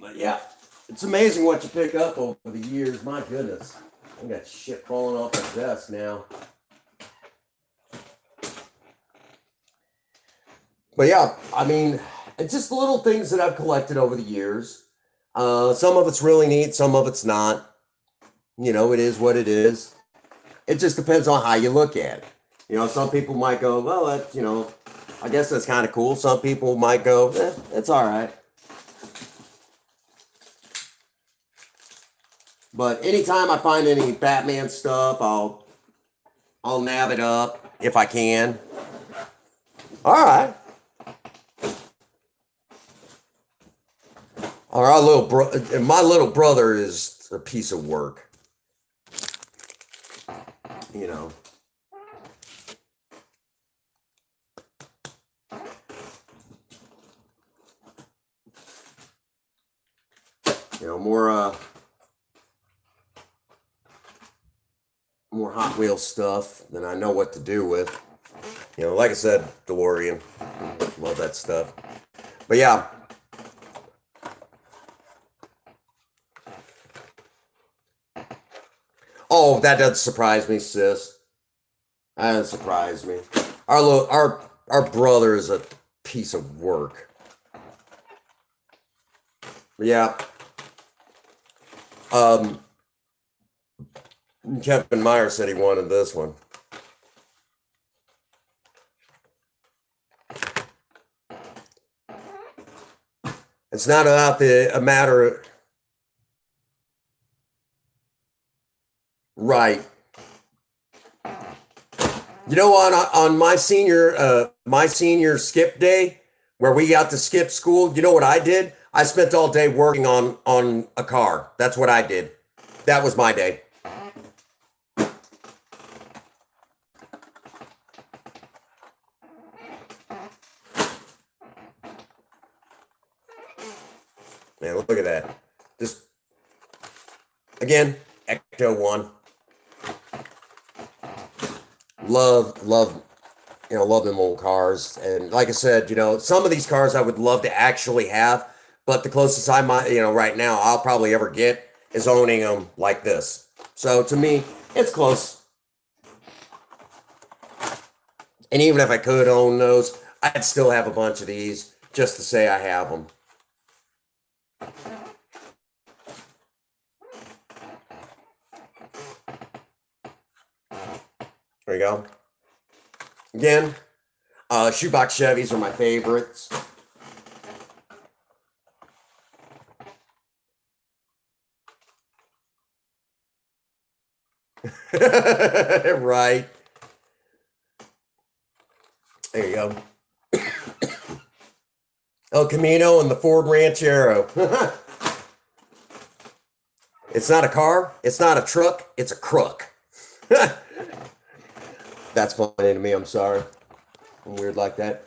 But yeah, it's amazing what you pick up over the years. My goodness. I got shit falling off my desk now. But yeah, I mean, it's just little things that I've collected over the years. Some of it's really neat, some of it's not. You know, it is what it is. It just depends on how you look at it. You know, some people might go, well, that's, you know, I guess that's kind of cool. Some people might go, it's all right. But anytime I find any Batman stuff, I'll nab it up if I can. All right. My little brother is a piece of work. You know. You know, more Hot Wheels stuff than I know what to do with. You know, like I said, DeLorean. Love that stuff. But yeah. Oh, that doesn't surprise me, sis. That doesn't surprise me. Our brother is a piece of work. Yeah. Kevin Meyer said he wanted this one. It's not about a matter of, right. You know, on my senior skip day, where we got to skip school, you know what I did? I spent all day working on a car. That's what I did. That was my day. Man, look at that. Just, again, Ecto 1. Love, love them old cars. And like I said, you know, some of these cars I would love to actually have, but the closest I might, you know, right now I'll probably ever get is owning them like this. So to me, it's close. And even if I could own those, I'd still have a bunch of these just to say I have them. There you go. Again, shoebox Chevys are my favorites. Right. There you go. El Camino and the Ford Ranchero. It's not a car. It's not a truck. It's a crook. That's funny to me. I'm sorry. I'm weird like that.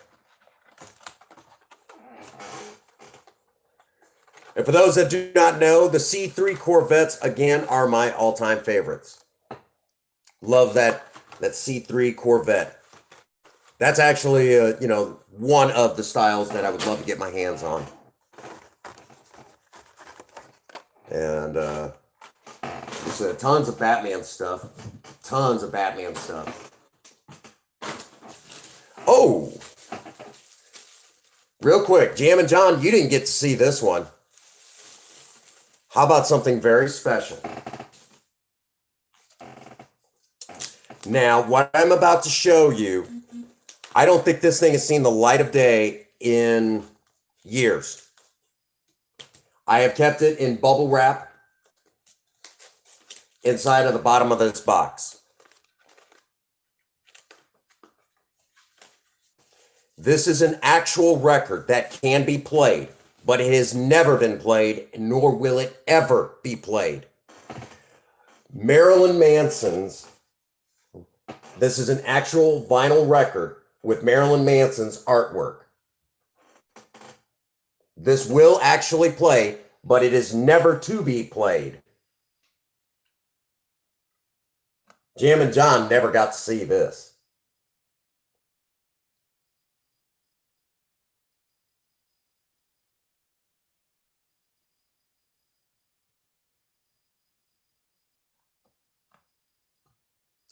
And for those that do not know, the C3 Corvettes, again, are my all-time favorites. Love that C3 Corvette. That's actually, one of the styles that I would love to get my hands on. And just tons of Batman stuff. Tons of Batman stuff. Oh! Real quick, Jam and John, you didn't get to see this one. How about something very special? Now, what I'm about to show you, I don't think this thing has seen the light of day in years. I have kept it in bubble wrap inside of the bottom of this box. This is an actual record that can be played, but it has never been played, nor will it ever be played. Marilyn Manson's, this is an actual vinyl record with Marilyn Manson's artwork. This will actually play, but it is never to be played. Jam and John never got to see this.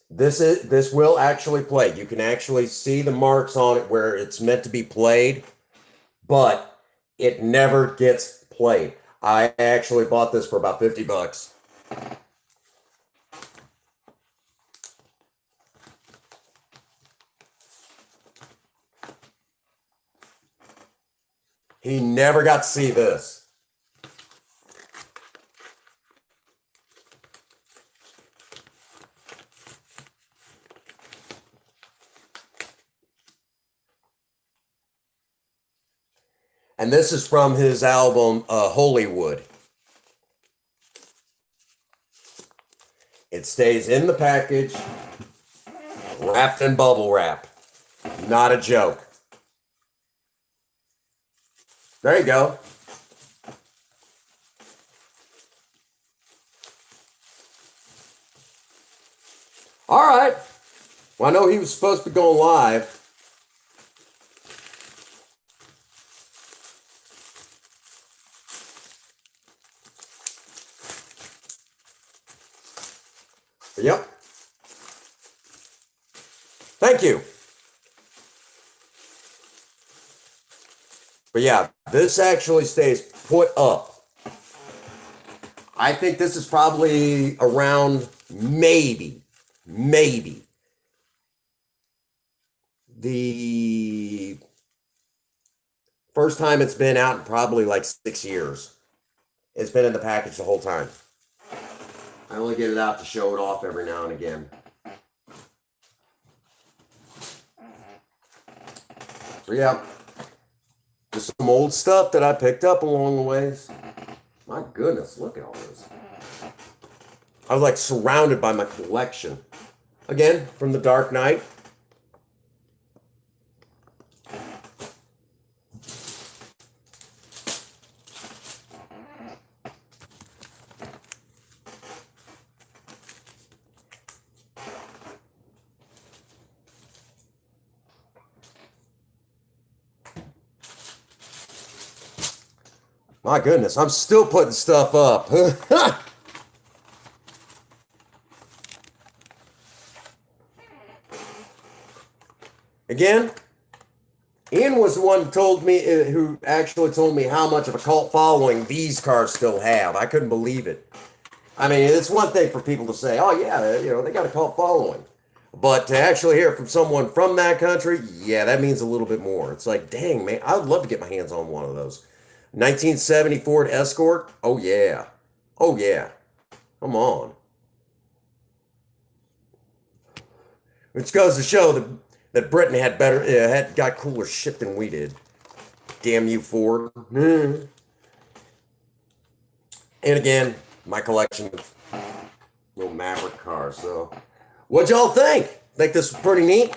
This will actually play. You can actually see the marks on it where it's meant to be played, but it never gets played. I actually bought this for about 50 bucks. He never got to see this. And this is from his album, Hollywood. It stays in the package, wrapped in bubble wrap. Not a joke. There you go. All right. Well, I know he was supposed to be going live. Yep. Thank you. But yeah, this actually stays put up. I think this is probably around maybe the first time it's been out in probably like 6 years. It's been in the package the whole time. I only get it out to show it off every now and again. So yeah, just some old stuff that I picked up along the ways. My goodness, look at all this. I was like surrounded by my collection. Again, from The Dark Knight. My goodness, I'm still putting stuff up. Again, Ian was the one who actually told me how much of a cult following these cars still have. I couldn't believe it. I mean, it's one thing for people to say, oh yeah, they got a cult following. But to actually hear it from someone from that country, yeah, that means a little bit more. It's like, dang, man, I would love to get my hands on one of those. 1970 Ford Escort? Oh yeah. Oh yeah. Come on. Which goes to show that Britain had got cooler shit than we did. Damn you, Ford. And again, my collection of little Maverick cars. So, what'd y'all think? Think this was pretty neat?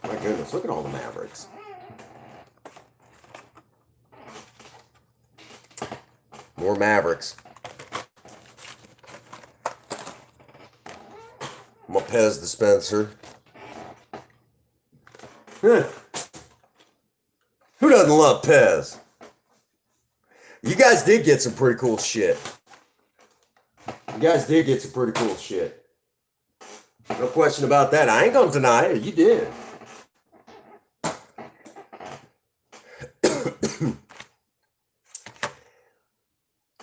My goodness, look at all the Mavericks. More Mavericks. I'm gonna Pez dispenser. Huh. Who doesn't love Pez? You guys did get some pretty cool shit. No question about that. I ain't gonna deny it. You did.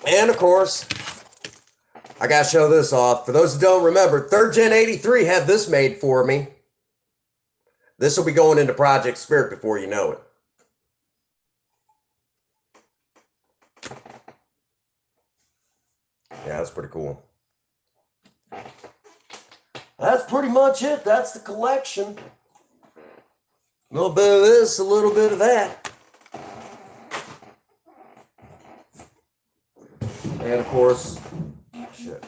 And of course, I gotta show this off. For those who don't remember, 3rd Gen 83 had this made for me. This will be going into Project Spirit before you know it. Yeah, that's pretty cool. That's pretty much it. That's the collection. A little bit of this, a little bit of that. And of course, shit.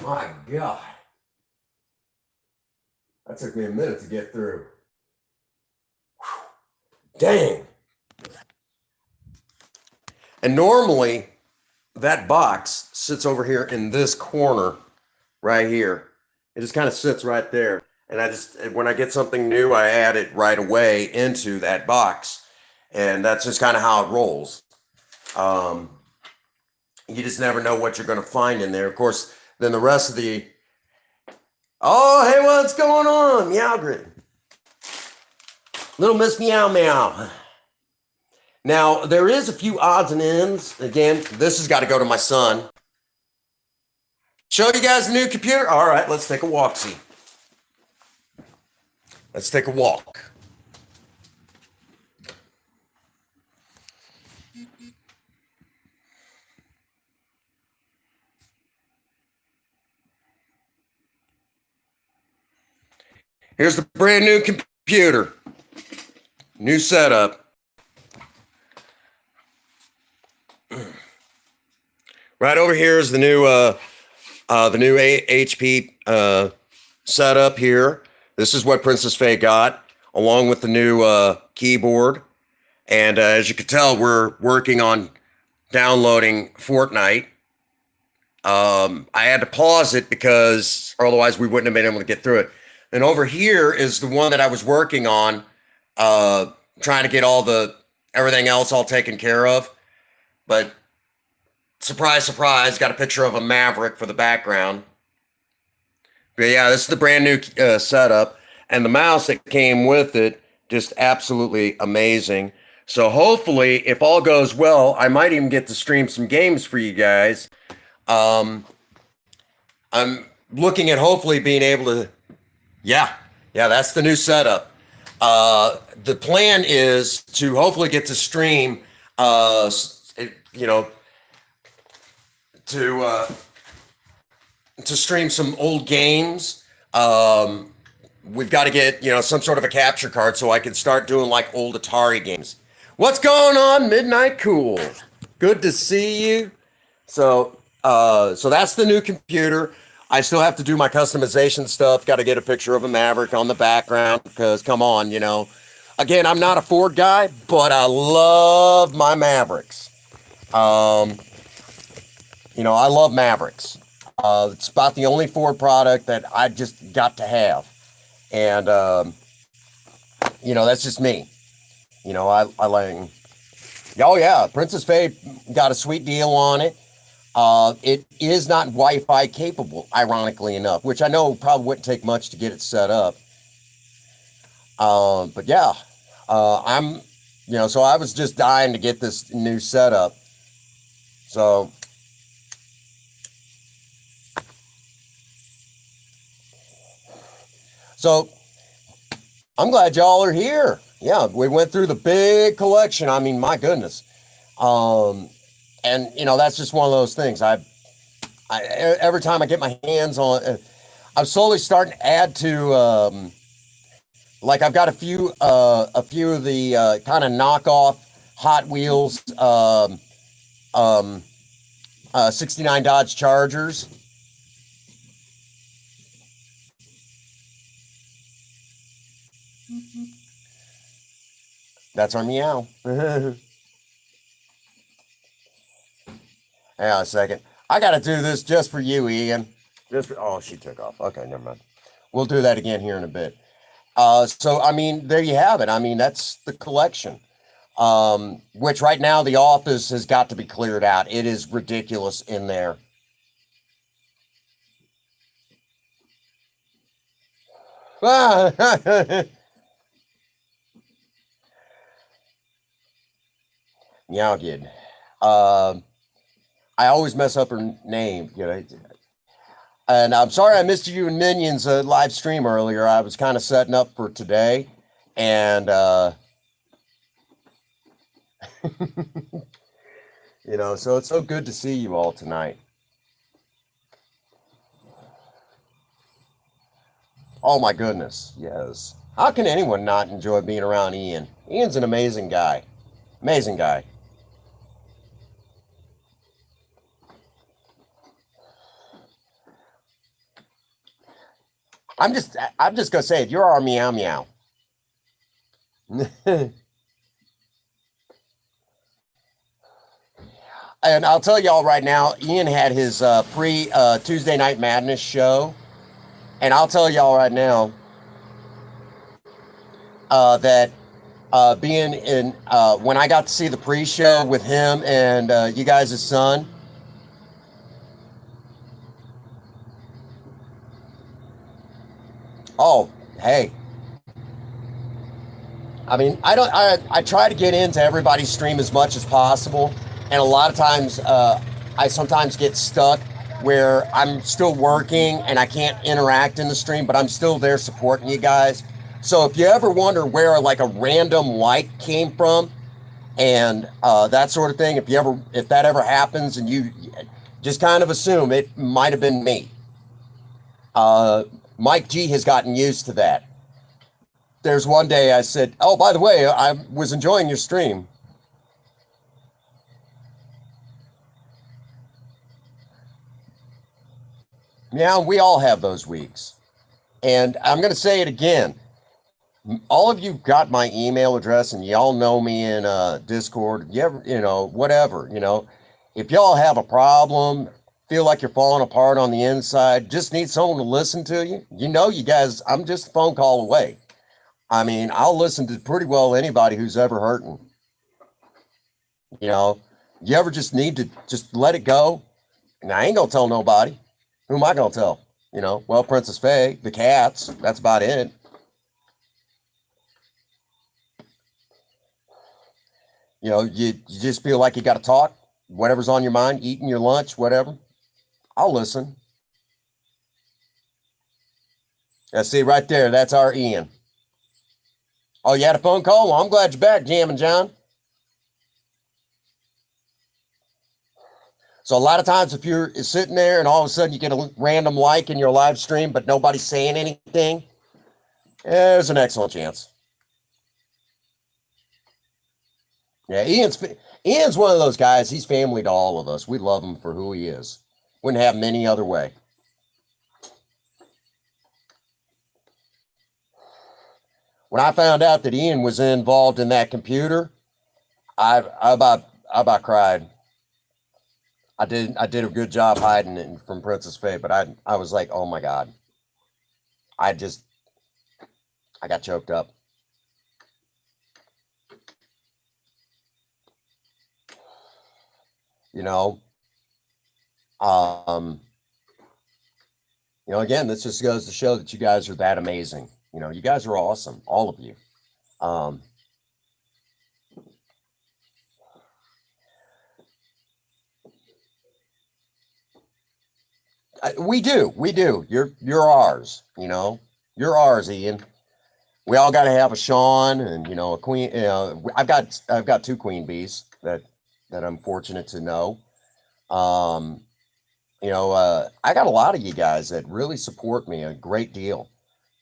My God. That took me a minute to get through. Whew. Dang. And normally, that box sits over here in this corner right here. It just kind of sits right there. And when I get something new, I add it right away into that box. And that's just kind of how it rolls. You just never know what you're going to find in there. Of course, then the rest of the... Oh, hey, what's going on? Meow Grid. Little Miss Meow Meow. Now, there is a few odds and ends. Again, this has got to go to my son. Show you guys the new computer? All right, let's take a walk-see. Let's take a walk. Here's the brand new computer. New setup. Right over here is the new HP setup here. This is what Princess Faye got, along with the new keyboard. And as you can tell, we're working on downloading Fortnite. I had to pause it because otherwise we wouldn't have been able to get through it. And over here is the one that I was working on, trying to get everything else all taken care of. But surprise, surprise, got a picture of a Maverick for the background. But yeah, this is the brand new setup. And the mouse that came with it, just absolutely amazing. So hopefully, if all goes well, I might even get to stream some games for you guys. I'm looking at hopefully being able to... Yeah, that's the new setup. The plan is to hopefully get to stream, to stream some old games. We've got to get, some sort of a capture card so I can start doing like old Atari games. What's going on, Midnight Cool? Good to see you. So that's the new computer. I still have to do my customization stuff. Got to get a picture of a Maverick on the background because, come on, Again, I'm not a Ford guy, but I love my Mavericks. I love Mavericks. It's about the only Ford product that I just got to have. And, that's just me. I like... Oh, yeah, Princess Faye got a sweet deal on it. It is not Wi-Fi capable, ironically enough, which I know probably wouldn't take much to get it set up. But yeah, so I was just dying to get this new setup. So I'm glad y'all are here. Yeah, we went through the big collection. I mean, my goodness. And that's just one of those things. I every time I get my hands on, I'm slowly starting to add to, like I've got a few of the kind of knockoff Hot Wheels 69 Dodge Chargers. That's our meow. Hang on a second. I got to do this just for you, Ian. Oh, she took off. Okay, never mind. We'll do that again here in a bit. So, I mean, there you have it. I mean, that's the collection. Which right now the office has got to be cleared out. It is ridiculous in there. Meow kid. I always mess up her name, you know. And I'm sorry I missed you and Minions live stream earlier. I was kind of setting up for today, and you know, so it's so good to see you all tonight. Oh my goodness, yes. How can anyone not enjoy being around Ian? Ian's an amazing guy. Amazing guy. I'm just gonna say it. You're our meow meow. And I'll tell y'all right now, Ian had his pre Tuesday Night Madness show, and I'll tell y'all right now that being in when I got to see the pre-show with him and you guys' son. Oh, hey. I mean, I try to get into everybody's stream as much as possible, and a lot of times I sometimes get stuck where I'm still working and I can't interact in the stream, but I'm still there supporting you guys. So if you ever wonder where like a random like came from and that sort of thing, if that ever happens and you just kind of assume it might have been me. Mike G has gotten used to that. There's one day I said, "Oh, by the way, I was enjoying your stream." Yeah, we all have those weeks. And I'm going to say it again. All of you got my email address and y'all know me in Discord. You ever, whatever, if y'all have a problem, feel like you're falling apart on the inside, just need someone to listen to you. You guys, I'm just a phone call away. I mean, I'll listen to pretty well anybody who's ever hurting. You know, you ever just need to just let it go? And I ain't gonna tell nobody. Who am I gonna tell? Well, Princess Faye, the cats, that's about it. You just feel like you got to talk, whatever's on your mind, eating your lunch, whatever. I'll listen. I see right there. That's our Ian. Oh, you had a phone call? Well, I'm glad you're back, Jamming John. So a lot of times if you're sitting there and all of a sudden you get a random like in your live stream, but nobody's saying anything, there's an excellent chance. Yeah, Ian's one of those guys. He's family to all of us. We love him for who he is. Wouldn't have him any other way. When I found out that Ian was involved in that computer, I about cried. I did a good job hiding it from Princess Faye, but I was like, oh my God. I got choked up. You know, um, again, this just goes to show that you guys are that amazing. You guys are awesome, all of you. Um, we do. You're ours. You're ours, Ian. We all got to have a Sean and a queen. I've got two queen bees that I'm fortunate to know. Um, I got a lot of you guys that really support me a great deal.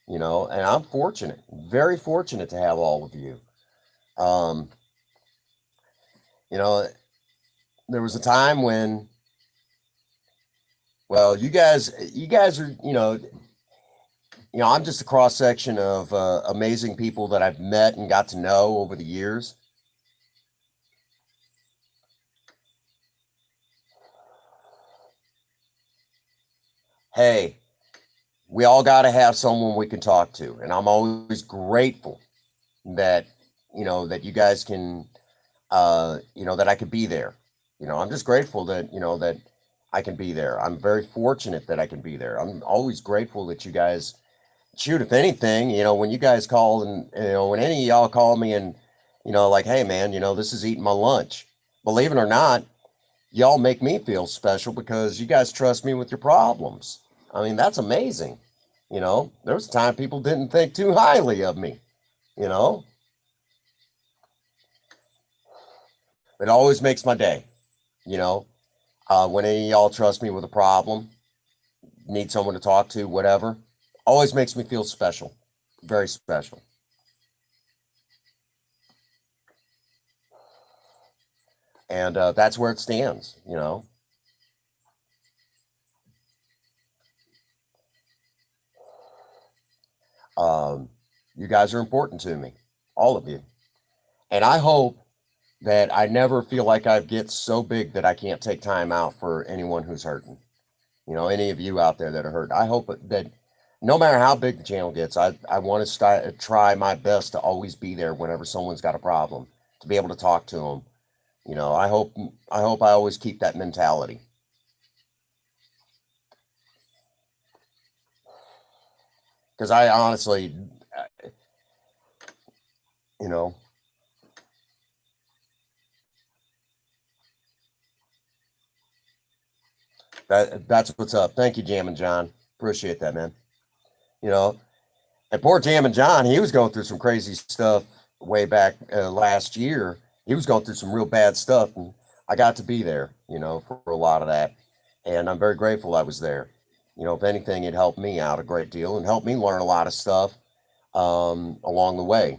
And I'm fortunate, very fortunate to have all of you. Um, you know, there was a time when, well, you guys are, I'm just a cross section of amazing people that I've met and got to know over the years. Hey, we all got to have someone we can talk to, and I'm always grateful that that you guys can that I could be there. I'm just grateful that that I can be there. I'm very fortunate that I can be there. I'm always grateful that you guys shoot. If anything, when you guys call and when any of y'all call me and like, hey man, this is eating my lunch. Believe it or not, y'all make me feel special because you guys trust me with your problems. I mean, that's amazing. There was a time people didn't think too highly of me. You know, it always makes my day. You know, when any of y'all trust me with a problem, need someone to talk to, whatever, always makes me feel special, very special. And that's where it stands. Um, you guys are important to me, all of you, and I hope that I never feel like I get so big that I can't take time out for anyone who's hurting. Any of you out there that are hurt. I hope that no matter how big the channel gets, I want to try my best to always be there whenever someone's got a problem, to be able to talk to them. I hope I always keep that mentality. Because I honestly, you know, that's what's up. Thank you, Jam and John. Appreciate that, man. You know, and poor Jam and John, he was going through some crazy stuff way back last year. He was going through some real bad stuff, and I got to be there, for a lot of that. And I'm very grateful I was there. If anything, it helped me out a great deal and helped me learn a lot of stuff along the way.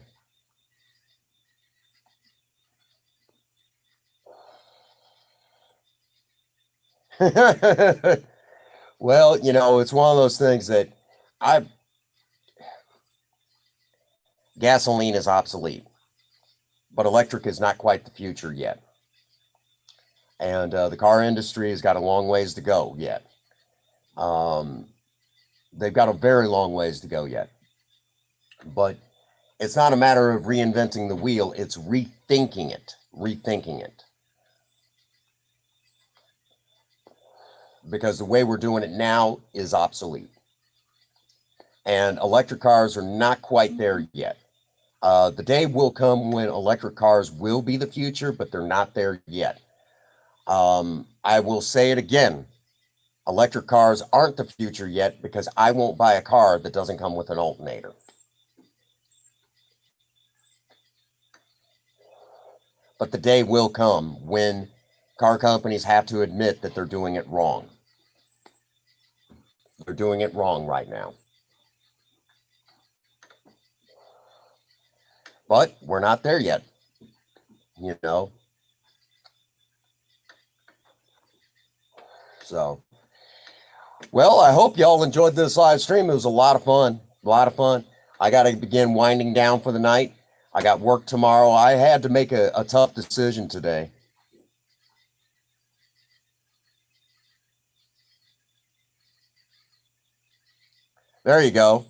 Well, it's one of those things that I gasoline is obsolete, but electric is not quite the future yet. And the car industry has got a long ways to go yet. Um, they've got a very long ways to go yet. But it's not a matter of reinventing the wheel, it's rethinking it, rethinking it. Because the way we're doing it now is obsolete. And electric cars are not quite there yet. The day will come when electric cars will be the future, but they're not there yet. I will say it again. Electric cars aren't the future yet because I won't buy a car that doesn't come with an alternator. But the day will come when car companies have to admit that they're doing it wrong. They're doing it wrong right now. But we're not there yet. You know? So, well, I hope y'all enjoyed this live stream. It was a lot of fun. A lot of fun. I got to begin winding down for the night. I got work tomorrow. I had to make a tough decision today. There you go.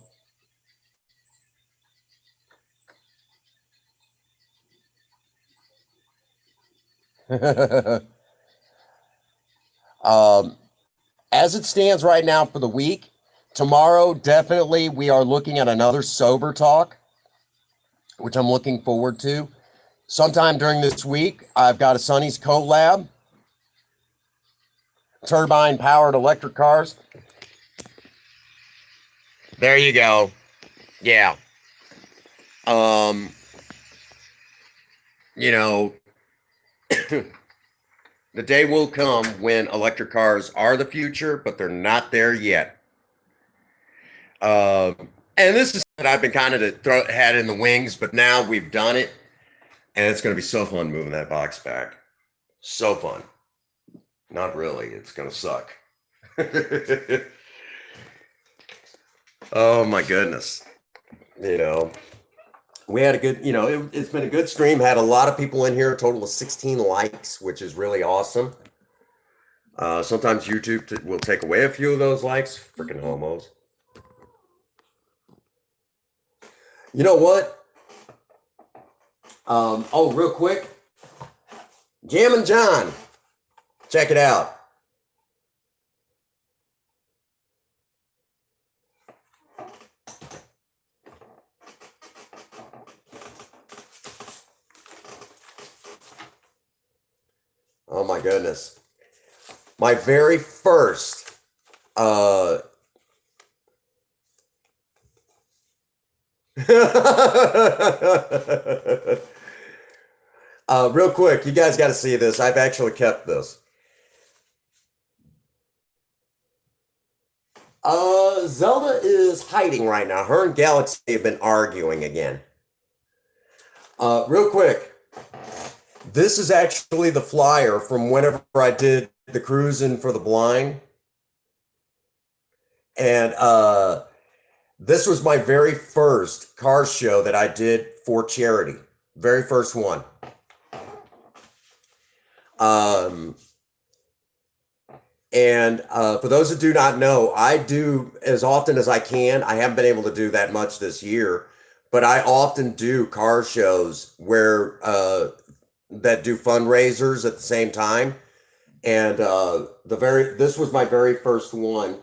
um, as it stands right now for the week, tomorrow, definitely we are looking at another sober talk, which I'm looking forward to. Sometime during this week, I've got a Sonny's collab, turbine powered electric cars. There you go. Yeah. Um, you know, the day will come when electric cars are the future, but they're not there yet. And this is what I've been kind of had in the wings, but now we've done it, and it's going to be so fun moving that box back. So fun. Not really. It's going to suck. Oh my goodness. You know, we had a good, it's been a good stream. Had a lot of people in here, a total of 16 likes, which is really awesome. Sometimes YouTube will take away a few of those likes. Freaking homos. You know what? Oh, real quick, Jam and John, check it out. Oh my goodness. My very first uh real quick, you guys got to see this. I've actually kept this. Zelda is hiding right now. Her and Galaxy have been arguing again. Real quick, this is actually the flyer from whenever I did the cruising for the blind. And this was my very first car show that I did for charity. Very first one. And for those that do not know, I do as often as I can. I haven't been able to do that much this year, but I often do car shows where that do fundraisers at the same time. And this was my very first one,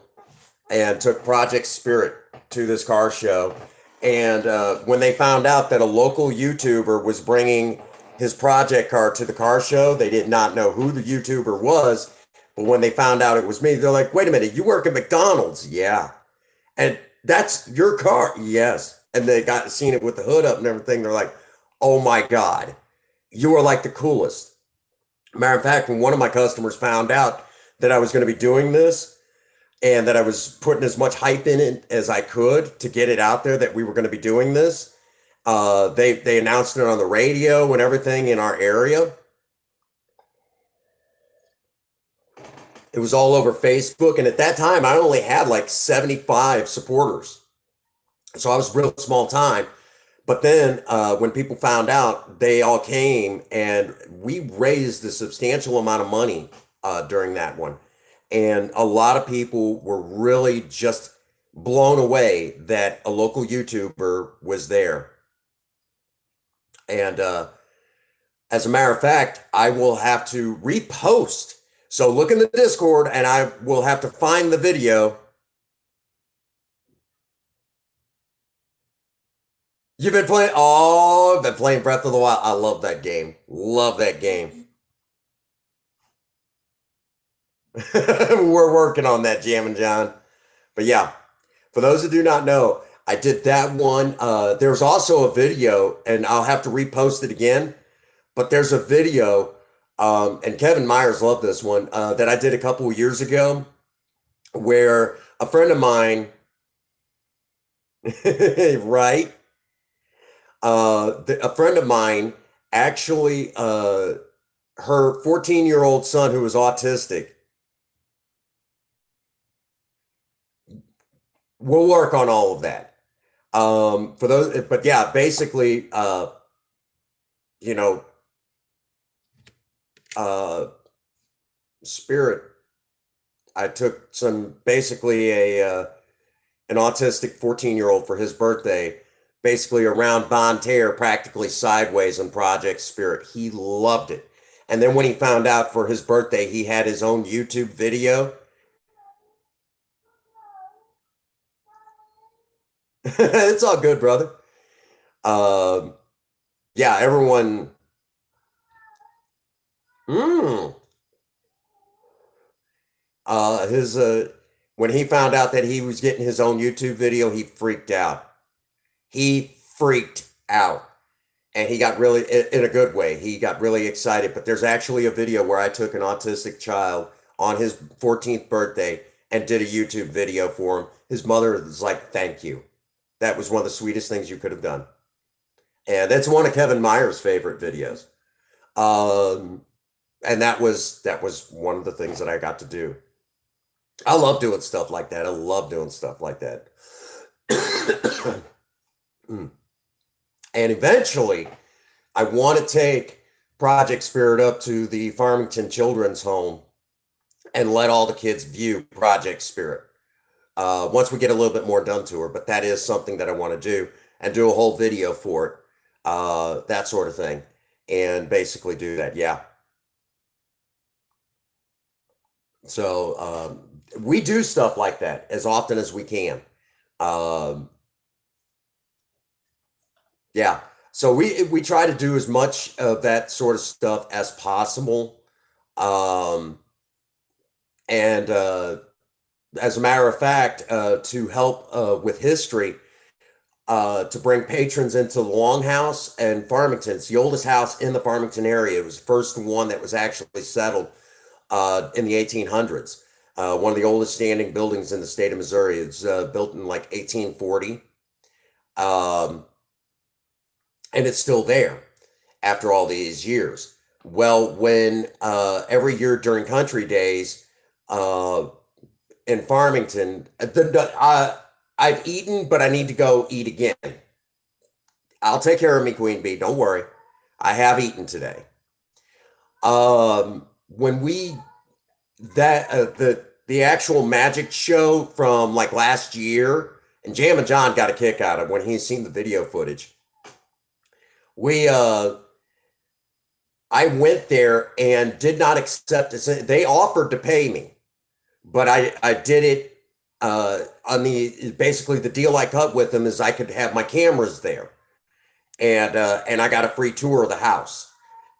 and took Project Spirit to this car show. And when they found out that a local YouTuber was bringing his project car to the car show, they did not know who the YouTuber was. But when they found out it was me, they're like, wait a minute, you work at McDonald's? Yeah. And that's your car? Yes. And they got seen it with the hood up and everything. They're like, oh my God, you are like the coolest. Matter of fact, when one of my customers found out that I was going to be doing this and that I was putting as much hype in it as I could to get it out there that we were going to be doing this, they announced it on the radio and everything in our area. It was all over Facebook, and at that time, I only had like 75 supporters, so I was real small time. But then when people found out, they all came, and we raised a substantial amount of money during that one. And a lot of people were really just blown away that a local YouTuber was there. And as a matter of fact, I will have to repost. So look in the Discord, and I will have to find the video. You've been playing? Oh, I've been playing Breath of the Wild. I love that game. Love that game. We're working on that, Jam and John. But yeah, for those who do not know, I did that one. There's also a video, and I'll have to repost it again. But there's a video, and Kevin Myers loved this one, that I did a couple of years ago, where a friend of mine, right? A friend of mine actually, her 14-year-old son who was autistic, we'll work on all of that. For those, but yeah, basically, you know, uh, Spirit, I took some basically an autistic 14-year-old for his birthday, basically around Von Terre, practically sideways on Project Spirit. He loved it. And then when he found out for his birthday, he had his own YouTube video. It's all good, brother. Um, yeah, everyone. Mm, his When he found out that he was getting his own YouTube video, he freaked out. He freaked out. And he got really, in a good way, he got really excited. But there's actually a video where I took an autistic child on his 14th birthday and did a YouTube video for him. His mother was like, thank you. That was one of the sweetest things you could have done. And that's one of Kevin Meyer's favorite videos. Um, and that was one of the things that I got to do. I love doing stuff like that. I love doing stuff like that. and eventually, I want to take Project Spirit up to the Farmington Children's Home and let all the kids view Project Spirit once we get a little bit more done to her. But that is something that I want to do and do a whole video for it, that sort of thing, and basically do that. Yeah. So we do stuff like that as often as we can. Um, yeah. So we try to do as much of that sort of stuff as possible. Um, and as a matter of fact, to help with history, to bring patrons into the Longhouse and Farmington. It's the oldest house in the Farmington area. It was the first one that was actually settled in the 1800s. One of the oldest standing buildings in the state of Missouri. It's built in like 1840. Um, and it's still there after all these years. Well, when every year during Country Days uh, in Farmington, I've eaten, but I need to go eat again. I'll take care of me, Queen Bee. Don't worry. I have eaten today. When we that the actual magic show from like last year, and Jam and John got a kick out of when he's seen the video footage. We I went there and did not accept it. They offered to pay me, but I did it on the basically the deal I cut with them is I could have my cameras there, and I got a free tour of the house,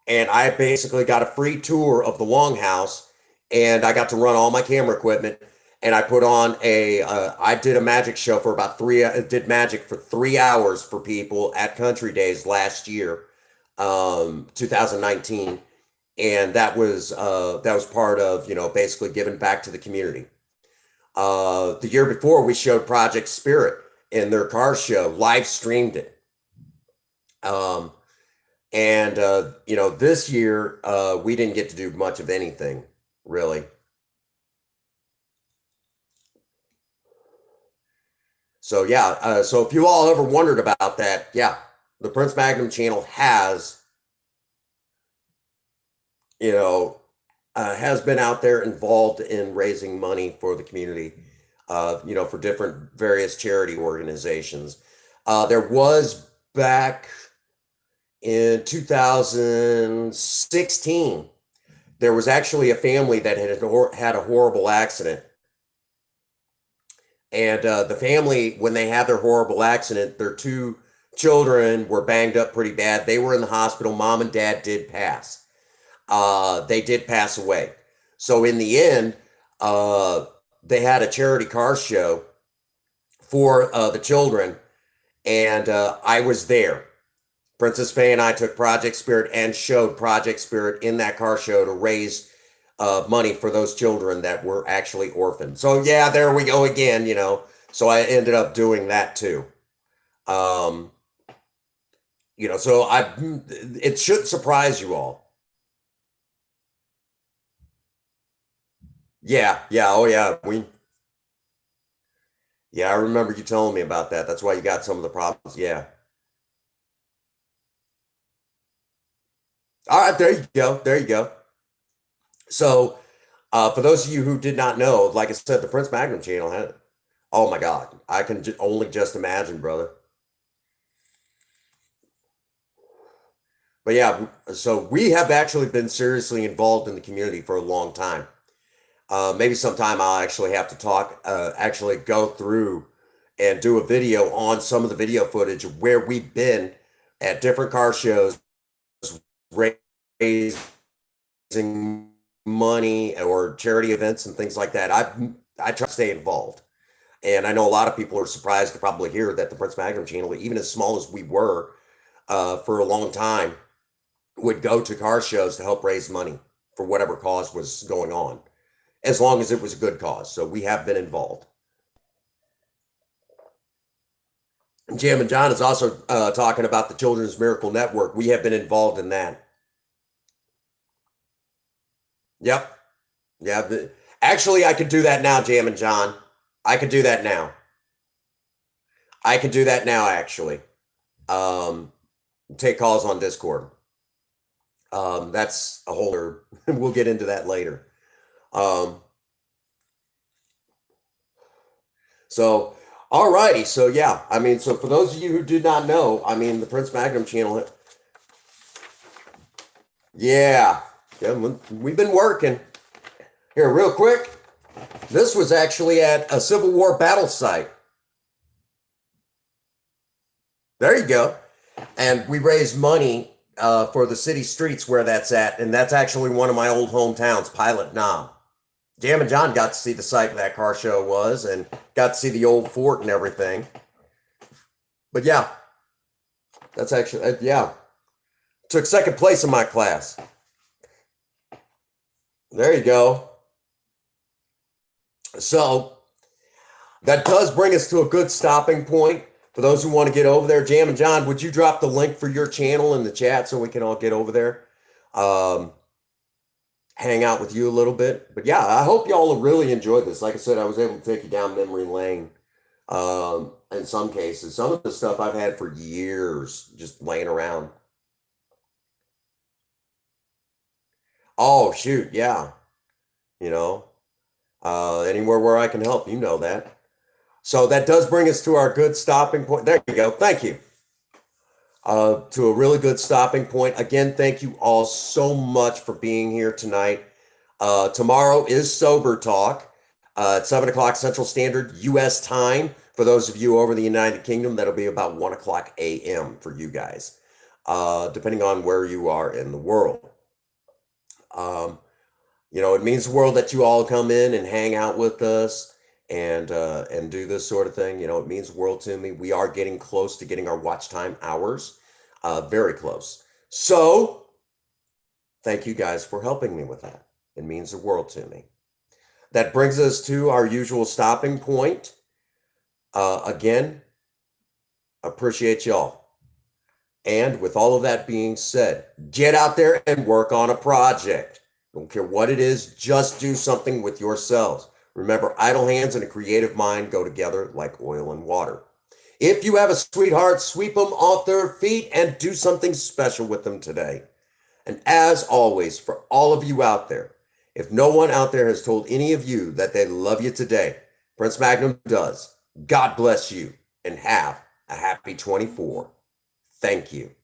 and I basically got a free tour of the Longhouse, and I got to run all my camera equipment, and I put on I did a magic show for about did magic for 3 hours for people at Country Days last year, 2019, and that was part of basically giving back to the community. The year before, we showed Project Spirit in their car show, live streamed it. Um, and this year we didn't get to do much of anything really. So yeah, so if you all ever wondered about that, yeah, the Prince Magnum channel you know, has been out there involved in raising money for the community, for different various charity organizations. There was back in 2016, there was actually a family that had a horrible accident. And the family, when they had their horrible accident, their two children were banged up pretty bad. They were in the hospital. Mom and dad did pass. They did pass away. So in the end, they had a charity car show for the children, and I was there. Princess Faye and I took Project Spirit and showed Project Spirit in that car show to raise money for those children that were actually orphaned. So yeah, there we go again. So I ended up doing that too. Um, so it should surprise you all. Yeah, yeah, oh yeah, yeah, I remember you telling me about that. That's why you got some of the problems. Yeah. All right, there you go. There you go. So, for those of you who did not know, like I said, the Prince Magnum channel had. Oh my God, I can only just imagine, brother. But yeah, so we have actually been seriously involved in the community for a long time. Maybe sometime I'll actually have to actually go through and do a video on some of the video footage of where we've been at different car shows, raising money or charity events and things like that. I try to stay involved. And I know a lot of people are surprised to probably hear that the Prince Magnum channel, even as small as we were for a long time, would go to car shows to help raise money for whatever cause was going on, as long as it was a good cause. So we have been involved. Jam and John is also talking about the Children's Miracle Network. We have been involved in that. Yep. Yeah. Actually, I could do that now, Jam and John. I could do that now. I can do that now, actually. Um, take calls on Discord. That's a whole other, we'll get into that later. Um, so, all righty. So, yeah, I mean, so for those of you who do not know, I mean, the Prince Magnum channel, yeah, yeah, we've been working. Here, real quick, this was actually at a Civil War battle site. There you go. And we raised money for the city streets where that's at. And that's actually one of my old hometowns, Pilot Knob. Jam and John got to see the site where that car show was and got to see the old fort and everything. But yeah, that's actually, yeah. Took second place in my class. There you go. So that does bring us to a good stopping point. For those who want to get over there, Jam and John, would you drop the link for your channel in the chat so we can all get over there? Hang out with you a little bit. But yeah, I hope y'all really enjoyed this. Like I said, I was able to take you down memory lane in some cases. Some of the stuff I've had for years just laying around. Oh, shoot. Yeah. You know, anywhere where I can help, you know that. So that does bring us to our good stopping point. There you go. Thank you. To a really good stopping point. Again, thank you all so much for being here tonight. Tomorrow is Sober Talk at 7 o'clock Central Standard U.S. time. For those of you over the United Kingdom, that'll be about 1 o'clock a.m. for you guys, depending on where you are in the world. You know, it means the world that you all come in and hang out with us and do this sort of thing. You know, it means the world to me. We are getting close to getting our watch time hours, very close. So thank you guys for helping me with that. It means the world to me. That brings us to our usual stopping point. Again, appreciate y'all. And with all of that being said, get out there and work on a project. Don't care what it is, just do something with yourselves. Remember, idle hands and a creative mind go together like oil and water. If you have a sweetheart, sweep them off their feet and do something special with them today. And as always, for all of you out there, if no one out there has told any of you that they love you today, Prince Magnum does. God bless you and have a happy 24. Thank you.